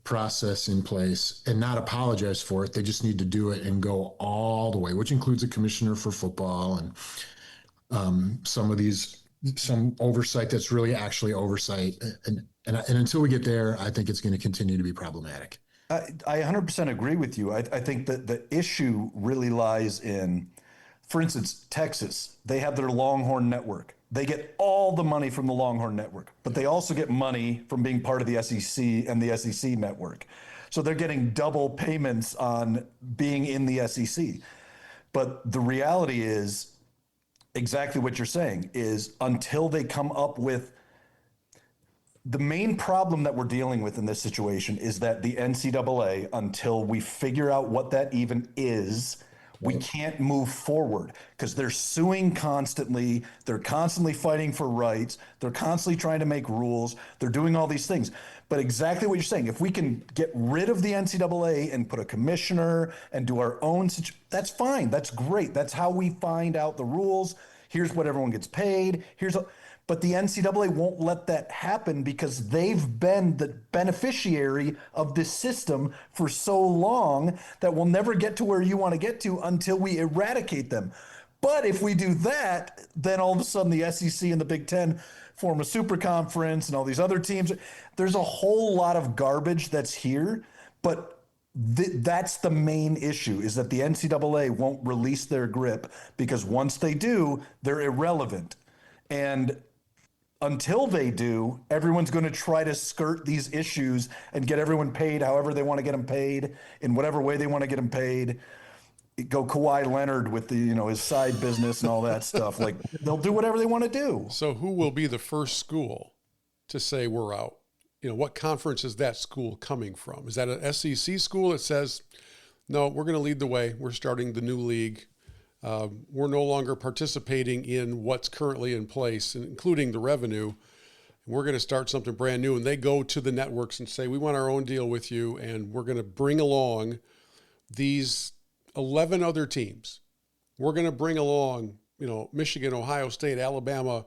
process in place and not apologize for it. They just need to do it and go all the way, which includes a commissioner for football and some oversight that's really actually oversight. And until we get there, I think it's going to continue to be problematic. I 100% agree with you. I think that the issue really lies in, for instance, Texas. They have their Longhorn Network. They get all the money from the Longhorn Network, but they also get money from being part of the SEC and the SEC network. So they're getting double payments on being in the SEC. But the reality is exactly what you're saying, is until they come up with the main problem that we're dealing with in this situation is that the NCAA, until we figure out what that even is, We can't move forward because they're suing constantly. They're constantly fighting for rights. They're constantly trying to make rules. They're doing all these things. But exactly what you're saying, if we can get rid of the NCAA and put a commissioner and do our own, that's fine. That's great. That's how we find out the rules. Here's what everyone gets paid. But the NCAA won't let that happen because they've been the beneficiary of this system for so long that we'll never get to where you want to get to until we eradicate them. But if we do that, then all of a sudden the SEC and the Big Ten form a super conference and all these other teams. There's a whole lot of garbage that's here, but that's the main issue, is that the NCAA won't release their grip because once they do, they're irrelevant. And until they do, everyone's going to try to skirt these issues and get everyone paid however they want to get them paid, in whatever way they want to get them paid. Go Kawhi Leonard with the, his side business and all that stuff. Like, they'll do whatever they want to do. So who will be the first school to say we're out? What conference is that school coming from? Is that an SEC school that says, no, we're going to lead the way. We're starting the new league. We're no longer participating in what's currently in place, including the revenue. We're going to start something brand new. And they go to the networks and say, we want our own deal with you. And we're going to bring along these 11 other teams. We're going to bring along, Michigan, Ohio State, Alabama,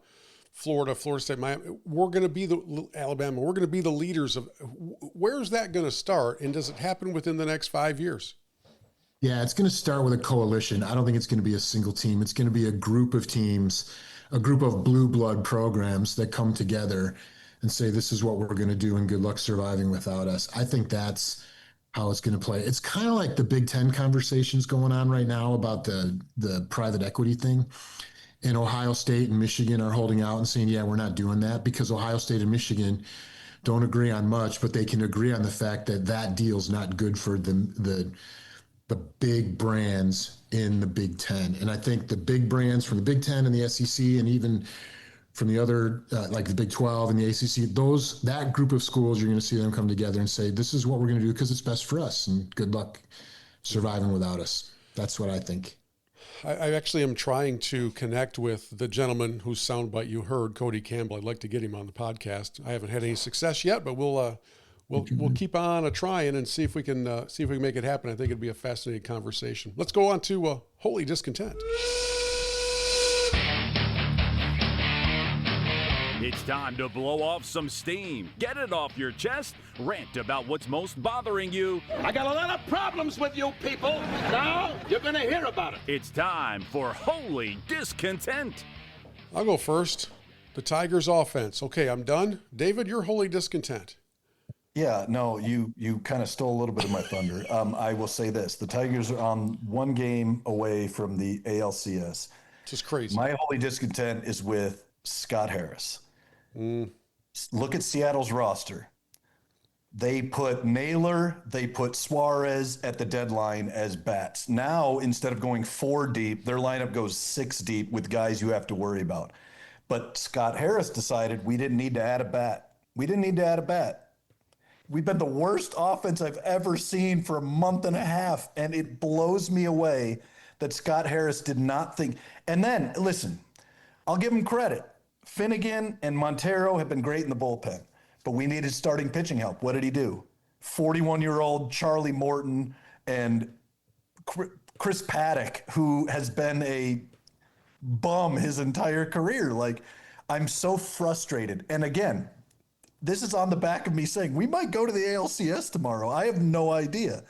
Florida State, Miami. We're going to be Alabama. We're going to be the leaders of. Where's that going to start? And does it happen within the next 5 years? Yeah, it's going to start with a coalition. I don't think it's going to be a single team. It's going to be a group of teams, a group of blue blood programs that come together and say, this is what we're going to do, and good luck surviving without us. I think that's how it's going to play. It's kind of like the Big Ten conversations going on right now about the private equity thing. And Ohio State and Michigan are holding out and saying, yeah, we're not doing that, because Ohio State and Michigan don't agree on much, but they can agree on the fact that that deal's not good for the big brands in the Big Ten. And I think the big brands from the Big Ten and the SEC, and even from the other, like the Big 12 and the ACC, that group of schools, you're going to see them come together and say, this is what we're going to do because it's best for us, and good luck surviving without us. That's what I think. I actually am trying to connect with the gentleman whose soundbite you heard, Cody Campbell. I'd like to get him on the podcast. I haven't had any success yet, but we'll keep on trying and see if we can make it happen. I think it'd be a fascinating conversation. Let's go on to Holy Discontent. It's time to blow off some steam. Get it off your chest. Rant about what's most bothering you. I got a lot of problems with you people. Now you're going to hear about it. It's time for Holy Discontent. I'll go first. The Tigers offense. Okay, I'm done. David, you're Holy Discontent. Yeah, no, you kind of stole a little bit of my thunder. I will say this. The Tigers are on one game away from the ALCS. Just crazy. My Holy Discontent is with Scott Harris. Look at Seattle's roster. They put Naylor, they put Suarez at the deadline as bats. Now, instead of going 4 deep, their lineup goes 6 deep with guys you have to worry about. But Scott Harris decided we didn't need to add a bat. We've been the worst offense I've ever seen for a month and a half, and it blows me away that Scott Harris did not think. And then, listen, I'll give him credit. Finnegan and Montero have been great in the bullpen, but we needed starting pitching help. What did he do? 41-year-old Charlie Morton and Chris Paddock, who has been a bum his entire career. Like, I'm so frustrated. And again, this is on the back of me saying, we might go to the ALCS tomorrow. I have no idea.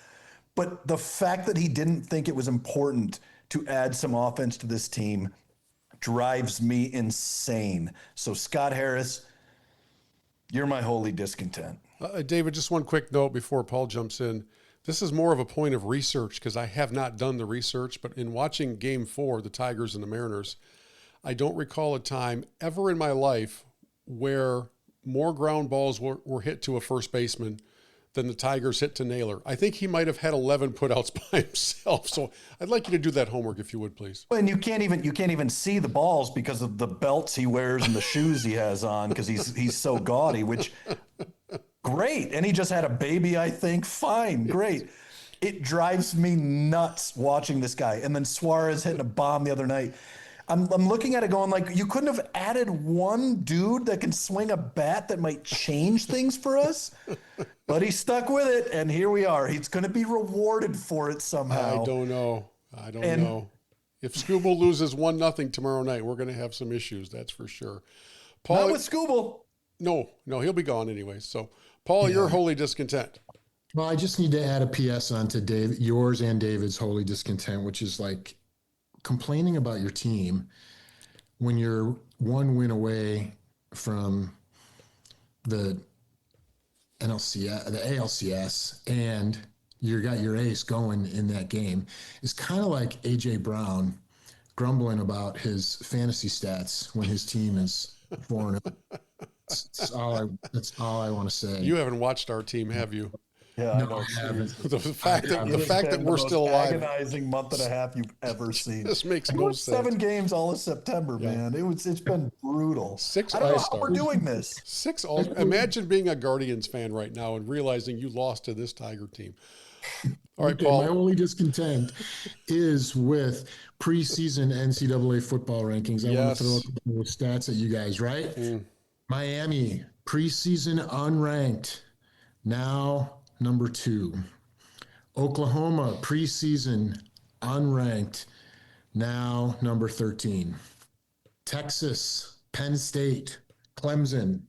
But the fact that he didn't think it was important to add some offense to this team drives me insane. So Scott Harris, you're my Holy Discontent. David, just one quick note before Paul jumps in. This is more of a point of research because I have not done the research, but in watching Game 4, the Tigers and the Mariners, I don't recall a time ever in my life where more ground balls were hit to a first baseman than the Tigers hit to Naylor. I think he might have had 11 putouts by himself. So I'd like you to do that homework if you would, please. And you can't even see the balls because of the belts he wears and the shoes he has on because he's so gaudy, which great. And he just had a baby, I think. Fine, great. It drives me nuts watching this guy. And then Suarez hitting a bomb the other night. I'm looking at it going like, you couldn't have added one dude that can swing a bat that might change things for us, but he stuck with it, and here we are. He's going to be rewarded for it somehow. I don't know. If Scooble loses 1-0 tomorrow night, we're going to have some issues. That's for sure. Paul, not with Scooble. No, he'll be gone anyway. So, Paul, you're wholly discontent. Well, I just need to add a PS on to yours and David's holy discontent, which is like complaining about your team when you're one win away from the NLCS, the ALCS, and you got your ace going in that game is kind of like AJ Brown grumbling about his fantasy stats when his team is 4-0. That's all I want to say. You haven't watched our team, have you? Yeah, no, I haven't. The fact that we're still alive. Agonizing month and a half you've ever seen. This makes no sense. 7 games all of September, man. It's been brutal. 6 I don't know All-Stars. how we're doing this. 6 All. Imagine being a Guardians fan right now and realizing you lost to this Tiger team. All right, Paul. My only discontent is with preseason NCAA football rankings. I want to throw a couple of stats at you guys, right? Miami, preseason unranked, now number 2. Oklahoma, preseason unranked, now number 13. Texas, Penn State, Clemson,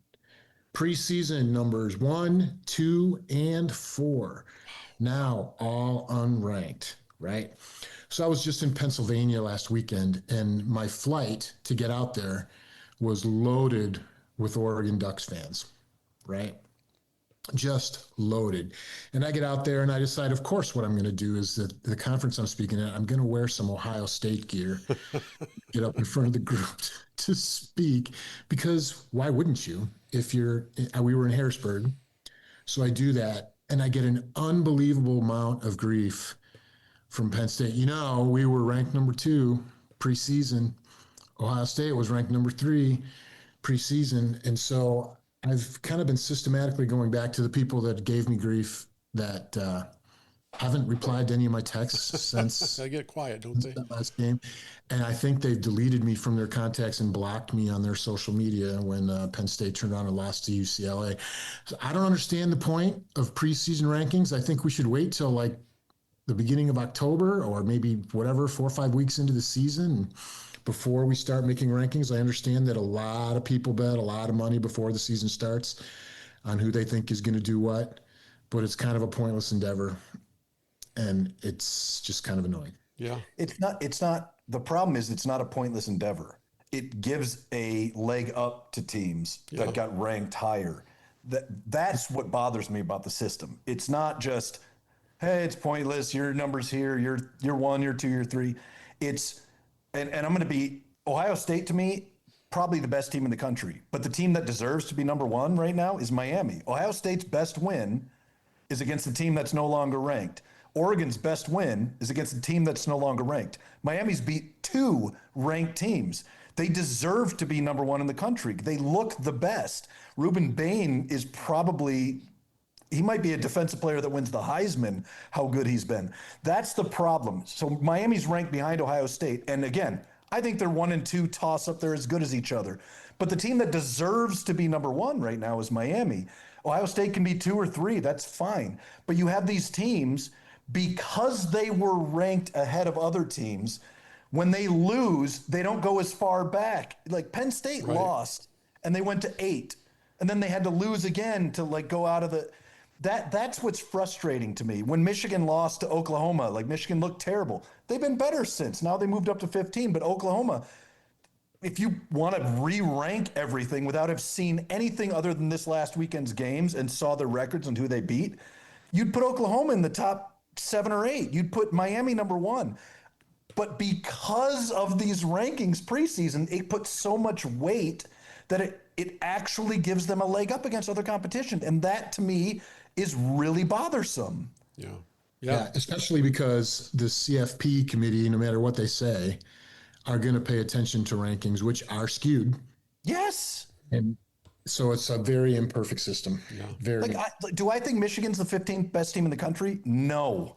preseason numbers 1, 2, and 4, now all unranked, right? So I was just in Pennsylvania last weekend, and my flight to get out there was loaded with Oregon Ducks fans, right? Just loaded. And I get out there and I decide, of course, what I'm going to do is the conference I'm speaking at, I'm going to wear some Ohio State gear, get up in front of the group to speak, because why wouldn't you? We were in Harrisburg. So I do that and I get an unbelievable amount of grief from Penn State. We were ranked number 2 preseason. Ohio State was ranked number 3 preseason. And so I've kind of been systematically going back to the people that gave me grief that haven't replied to any of my texts since I get quiet, don't they? That last game. And I think they've deleted me from their contacts and blocked me on their social media when Penn State turned on and lost to UCLA. So I don't understand the point of preseason rankings. I think we should wait till like the beginning of October or maybe 4 or 5 weeks into the season before we start making rankings. I understand that a lot of people bet a lot of money before the season starts on who they think is going to do what, but it's kind of a pointless endeavor, and it's just kind of annoying. Yeah. It's not, the problem is it's not a pointless endeavor. It gives a leg up to teams that got ranked higher. That's what bothers me about the system. It's not just, hey, it's pointless. Your number's here. You're 1, you're 2, you're 3. And I'm going to be, Ohio State to me, probably the best team in the country. But the team that deserves to be number 1 right now is Miami. Ohio State's best win is against a team that's no longer ranked. Oregon's best win is against a team that's no longer ranked. Miami's beat 2 ranked teams. They deserve to be number 1 in the country. They look the best. Ruben Bain is he might be a defensive player that wins the Heisman, how good he's been. That's the problem. So Miami's ranked behind Ohio State. And again, I think they're 1 and 2 toss up there as good as each other. But the team that deserves to be number 1 right now is Miami. Ohio State can be 2 or 3. That's fine. But you have these teams, because they were ranked ahead of other teams, when they lose, they don't go as far back. Like Penn State lost and they went to 8. And then they had to lose again to go out of the... That's what's frustrating to me. When Michigan lost to Oklahoma, Michigan looked terrible. They've been better since. Now they moved up to 15, but Oklahoma, if you want to re-rank everything without have seen anything other than this last weekend's games and saw their records and who they beat, you'd put Oklahoma in the top 7 or 8. You'd put Miami number 1. But because of these rankings preseason, it puts so much weight that it actually gives them a leg up against other competition. And that, to me, is really bothersome. Yeah, especially because the CFP committee, no matter what they say, are going to pay attention to rankings, which are skewed. Yes. And so it's a very imperfect system. Do I think Michigan's the 15th best team in the country? No.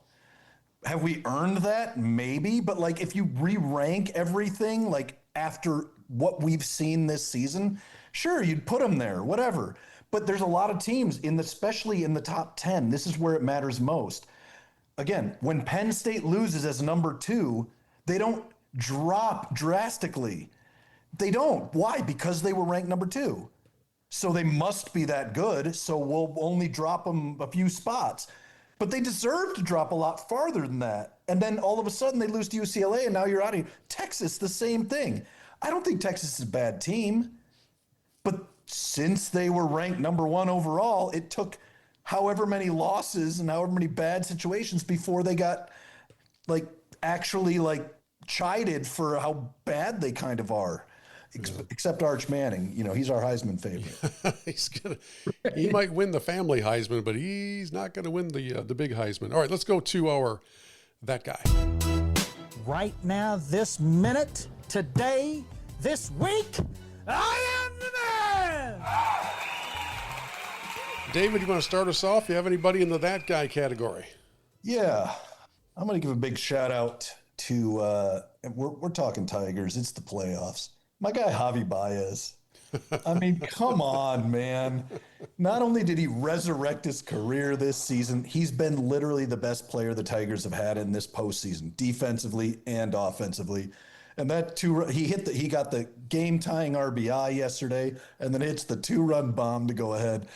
have we earned that? Maybe, but like if you re-rank everything, like after what we've seen this season, sure, you'd put them there, whatever. But there's a lot of teams especially in the top 10. This is where it matters most. Again, when Penn State loses as number 2, they don't drop drastically. They don't. Why? Because they were ranked number 2. So they must be that good. So we'll only drop them a few spots. But they deserve to drop a lot farther than that. And then all of a sudden they lose to UCLA and now you're out of here. Texas, the same thing. I don't think Texas is a bad team. But since they were ranked number 1 overall, it took however many losses and however many bad situations before they got actually chided for how bad they kind of are. Except Arch Manning, he's our Heisman favorite. He might win the family Heisman, but he's not gonna win the big Heisman. All right, let's go to that guy. Right now, this minute, today, this week, I am the man! David, you want to start us off? You have anybody in the that guy category? Yeah, I'm gonna give a big shout out to we're talking Tigers. It's the playoffs. My guy, Javi Baez. I mean, come on, man. Not only did he resurrect his career this season, he's been literally the best player the Tigers have had in this postseason, defensively and offensively. And that he got the game-tying RBI yesterday, and then hits the 2-run bomb to go ahead.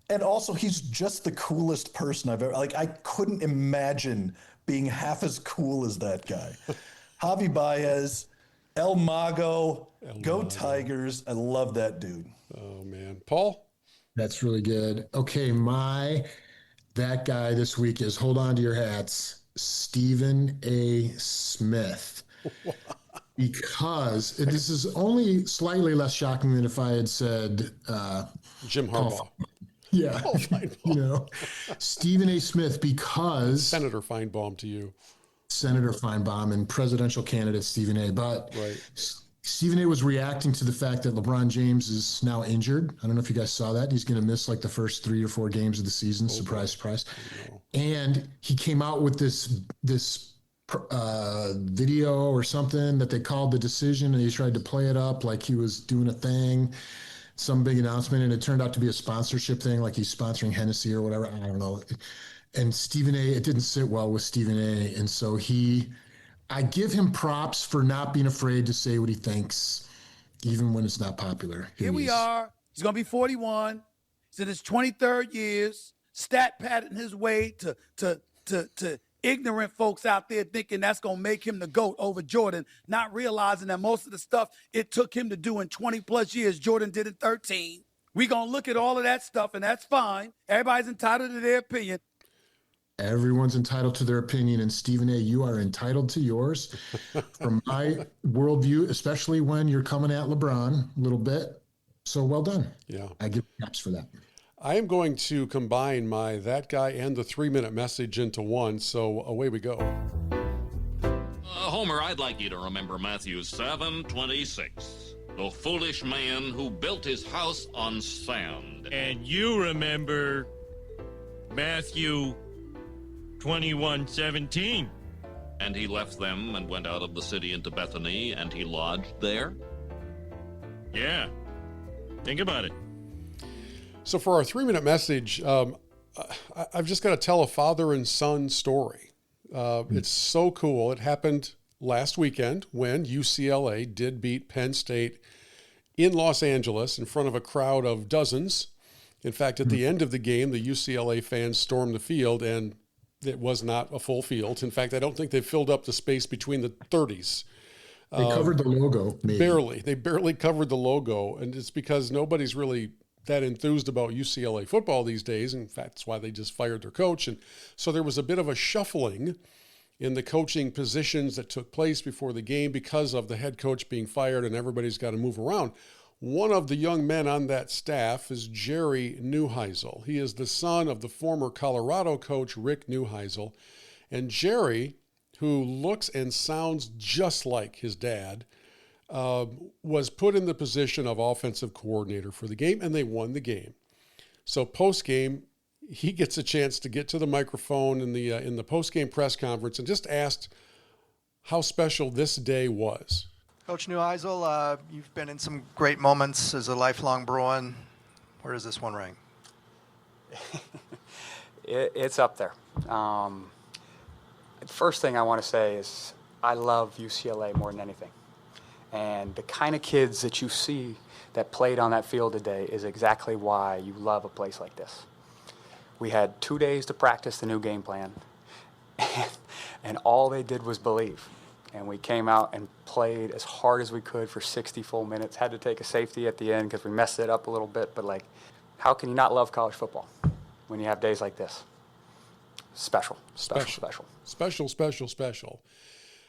And also, he's just the coolest person I've ever, I couldn't imagine being half as cool as that guy. Javi Baez, El Mago, go Tigers. I love that dude. Oh, man. Paul? That's really good. Okay, that guy this week is, hold on to your hats, Stephen A. Smith. Because this is only slightly less shocking than if I had said Jim Harbaugh. Yeah. Stephen A. Smith, because Senator Feinbaum to you. Senator Feinbaum and presidential candidate Stephen A. But right. Stephen A. was reacting to the fact that LeBron James is now injured. I don't know if you guys saw that. He's going to miss the first 3 or 4 games of the season. Surprise, surprise. And he came out with this video or something that they called the decision, and he tried to play it up like he was doing a thing, some big announcement, and it turned out to be a sponsorship thing, like he's sponsoring Hennessy or whatever. I don't know. And Stephen A., it didn't sit well with Stephen A. And so I give him props for not being afraid to say what he thinks, even when it's not popular. Here we are. He's going to be 41. He's in his 23rd years, stat padding his way to ignorant folks out there thinking that's going to make him the GOAT over Jordan, not realizing that most of the stuff it took him to do in 20-plus years, Jordan did in 13. We're going to look at all of that stuff, and that's fine. Everybody's entitled to their opinion. Everyone's entitled to their opinion, and Stephen A., you are entitled to yours. From my worldview, especially when you're coming at LeBron a little bit. So well done. Yeah. I give props for that. I am going to combine my that guy and the 3-minute message into one, so away we go. Homer, I'd like you to remember Matthew 7:26, the foolish man who built his house on sand. And you remember Matthew 21:17. And he left them and went out of the city into Bethany, and he lodged there? Yeah. Think about it. So for our 3-minute message, I've just got to tell a father and son story. It's so cool. It happened last weekend when UCLA did beat Penn State in Los Angeles in front of a crowd of dozens. In fact, at the end of the game, the UCLA fans stormed the field, and it was not a full field. In fact, I don't think they filled up the space between the 30s. They covered the logo, maybe. Barely. They barely covered the logo, and it's because nobody's really that enthused about UCLA football these days. In fact, that's why they just fired their coach. And so there was a bit of a shuffling in the coaching positions that took place before the game because of the head coach being fired, and everybody's got to move around. One of the young men on that staff is Jerry Neuheisel. He is the son of the former Colorado coach, Rick Neuheisel. And Jerry, who looks and sounds just like his dad, was put in the position of offensive coordinator for the game, and they won the game. So post-game, he gets a chance to get to the microphone in the post-game press conference and just asked how special this day was. Coach Neuheisel, you've been in some great moments as a lifelong Bruin. Where does this one rank? It's up there. First thing I want to say is I love UCLA more than anything. And the kind of kids that you see that played on that field today is exactly why you love a place like this. We had 2 days to practice the new game plan, and all they did was believe. And we came out and played as hard as we could for 60 full minutes. Had to take a safety at the end because we messed it up a little bit. But, like, how can you not love college football when you have days like this? Special.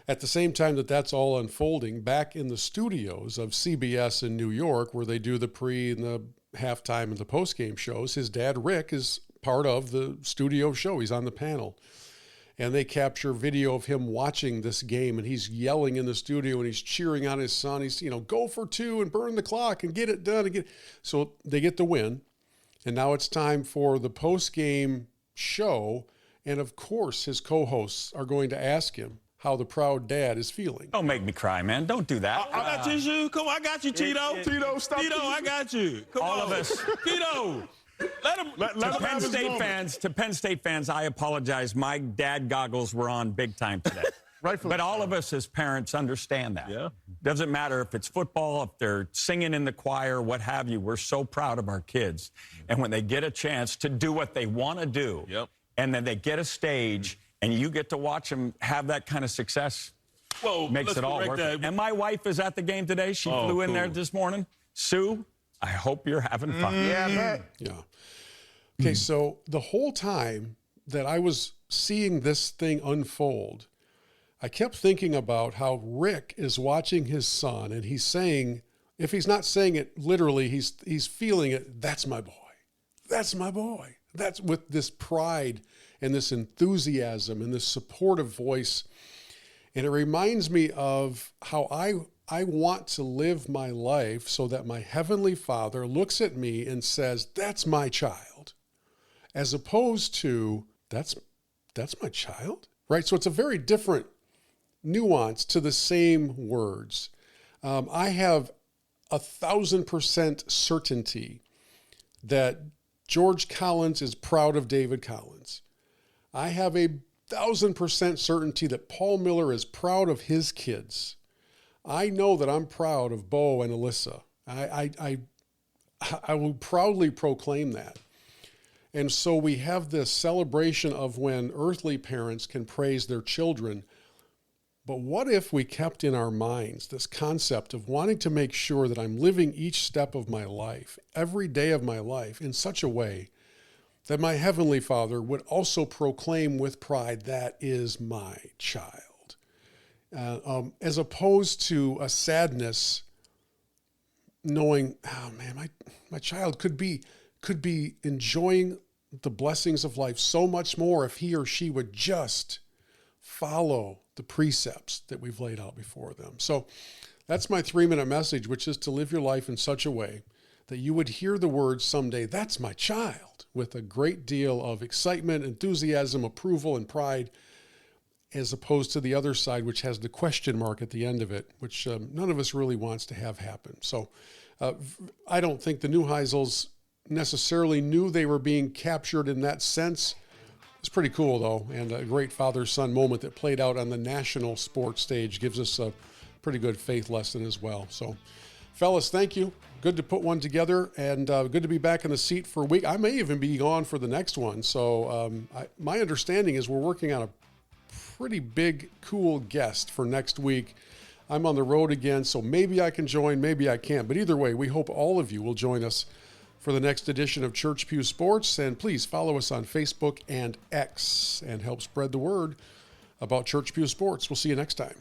At the same time that's all unfolding, back in the studios of CBS in New York, where they do the pre and the halftime and the post-game shows, his dad, Rick, is part of the studio show. He's on the panel. And they capture video of him watching this game, and he's yelling in the studio, and he's cheering on his son. He's, go for two and burn the clock and get it done. So they get the win, and now it's time for the post-game show. And, of course, his co-hosts are going to ask him how the proud dad is feeling. Don't make me cry, man. Don't do that. I got tissue. Come on, I got you, Tito. Tito, stop. Tito, I got you. Come all on. of us. Tito. To Penn State fans, I apologize. My dad goggles were on big time today. Rightfully. But all of us as parents understand that. Yeah. Doesn't matter if it's football, if they're singing in the choir, what have you. We're so proud of our kids. And when they get a chance to do what they want to do, and then they get a stage, and you get to watch them have that kind of success, makes it all worth it. And my wife is at the game today. She flew in there this morning. Sue, I hope you're having fun. Yeah. Okay, so the whole time that I was seeing this thing unfold, I kept thinking about how Rick is watching his son, and he's saying, if he's not saying it literally, he's feeling it, that's my boy. That's my boy. That's with this pride and this enthusiasm and this supportive voice. And it reminds me of how I want to live my life so that my Heavenly Father looks at me and says, that's my child, as opposed to, that's my child, right? So it's a very different nuance to the same words. I have 1,000% certainty that George Collins is proud of David Collins. I have 1,000% certainty that Paul Miller is proud of his kids. I know that I'm proud of Bo and Alyssa. I will proudly proclaim that. And so we have this celebration of when earthly parents can praise their children. But what if we kept in our minds this concept of wanting to make sure that I'm living each step of my life, every day of my life, in such a way that my Heavenly Father would also proclaim with pride, that is my child. As opposed to a sadness knowing, oh man, my child could be enjoying the blessings of life so much more if he or she would just follow the precepts that we've laid out before them. So that's my 3-minute message, which is to live your life in such a way that you would hear the words someday, that's my child, with a great deal of excitement, enthusiasm, approval, and pride, as opposed to the other side, which has the question mark at the end of it, which none of us really wants to have happen. So I don't think the Neuheisels necessarily knew they were being captured in that sense. It's pretty cool, though, and a great father-son moment that played out on the national sports stage gives us a pretty good faith lesson as well. So, fellas, thank you. Good to put one together, and good to be back in the seat for a week. I may even be gone for the next one. So my understanding is we're working on a pretty big, cool guest for next week. I'm on the road again, so maybe I can join, maybe I can't. But either way, we hope all of you will join us for the next edition of Church Pew Sports. And please follow us on Facebook and X and help spread the word about Church Pew Sports. We'll see you next time.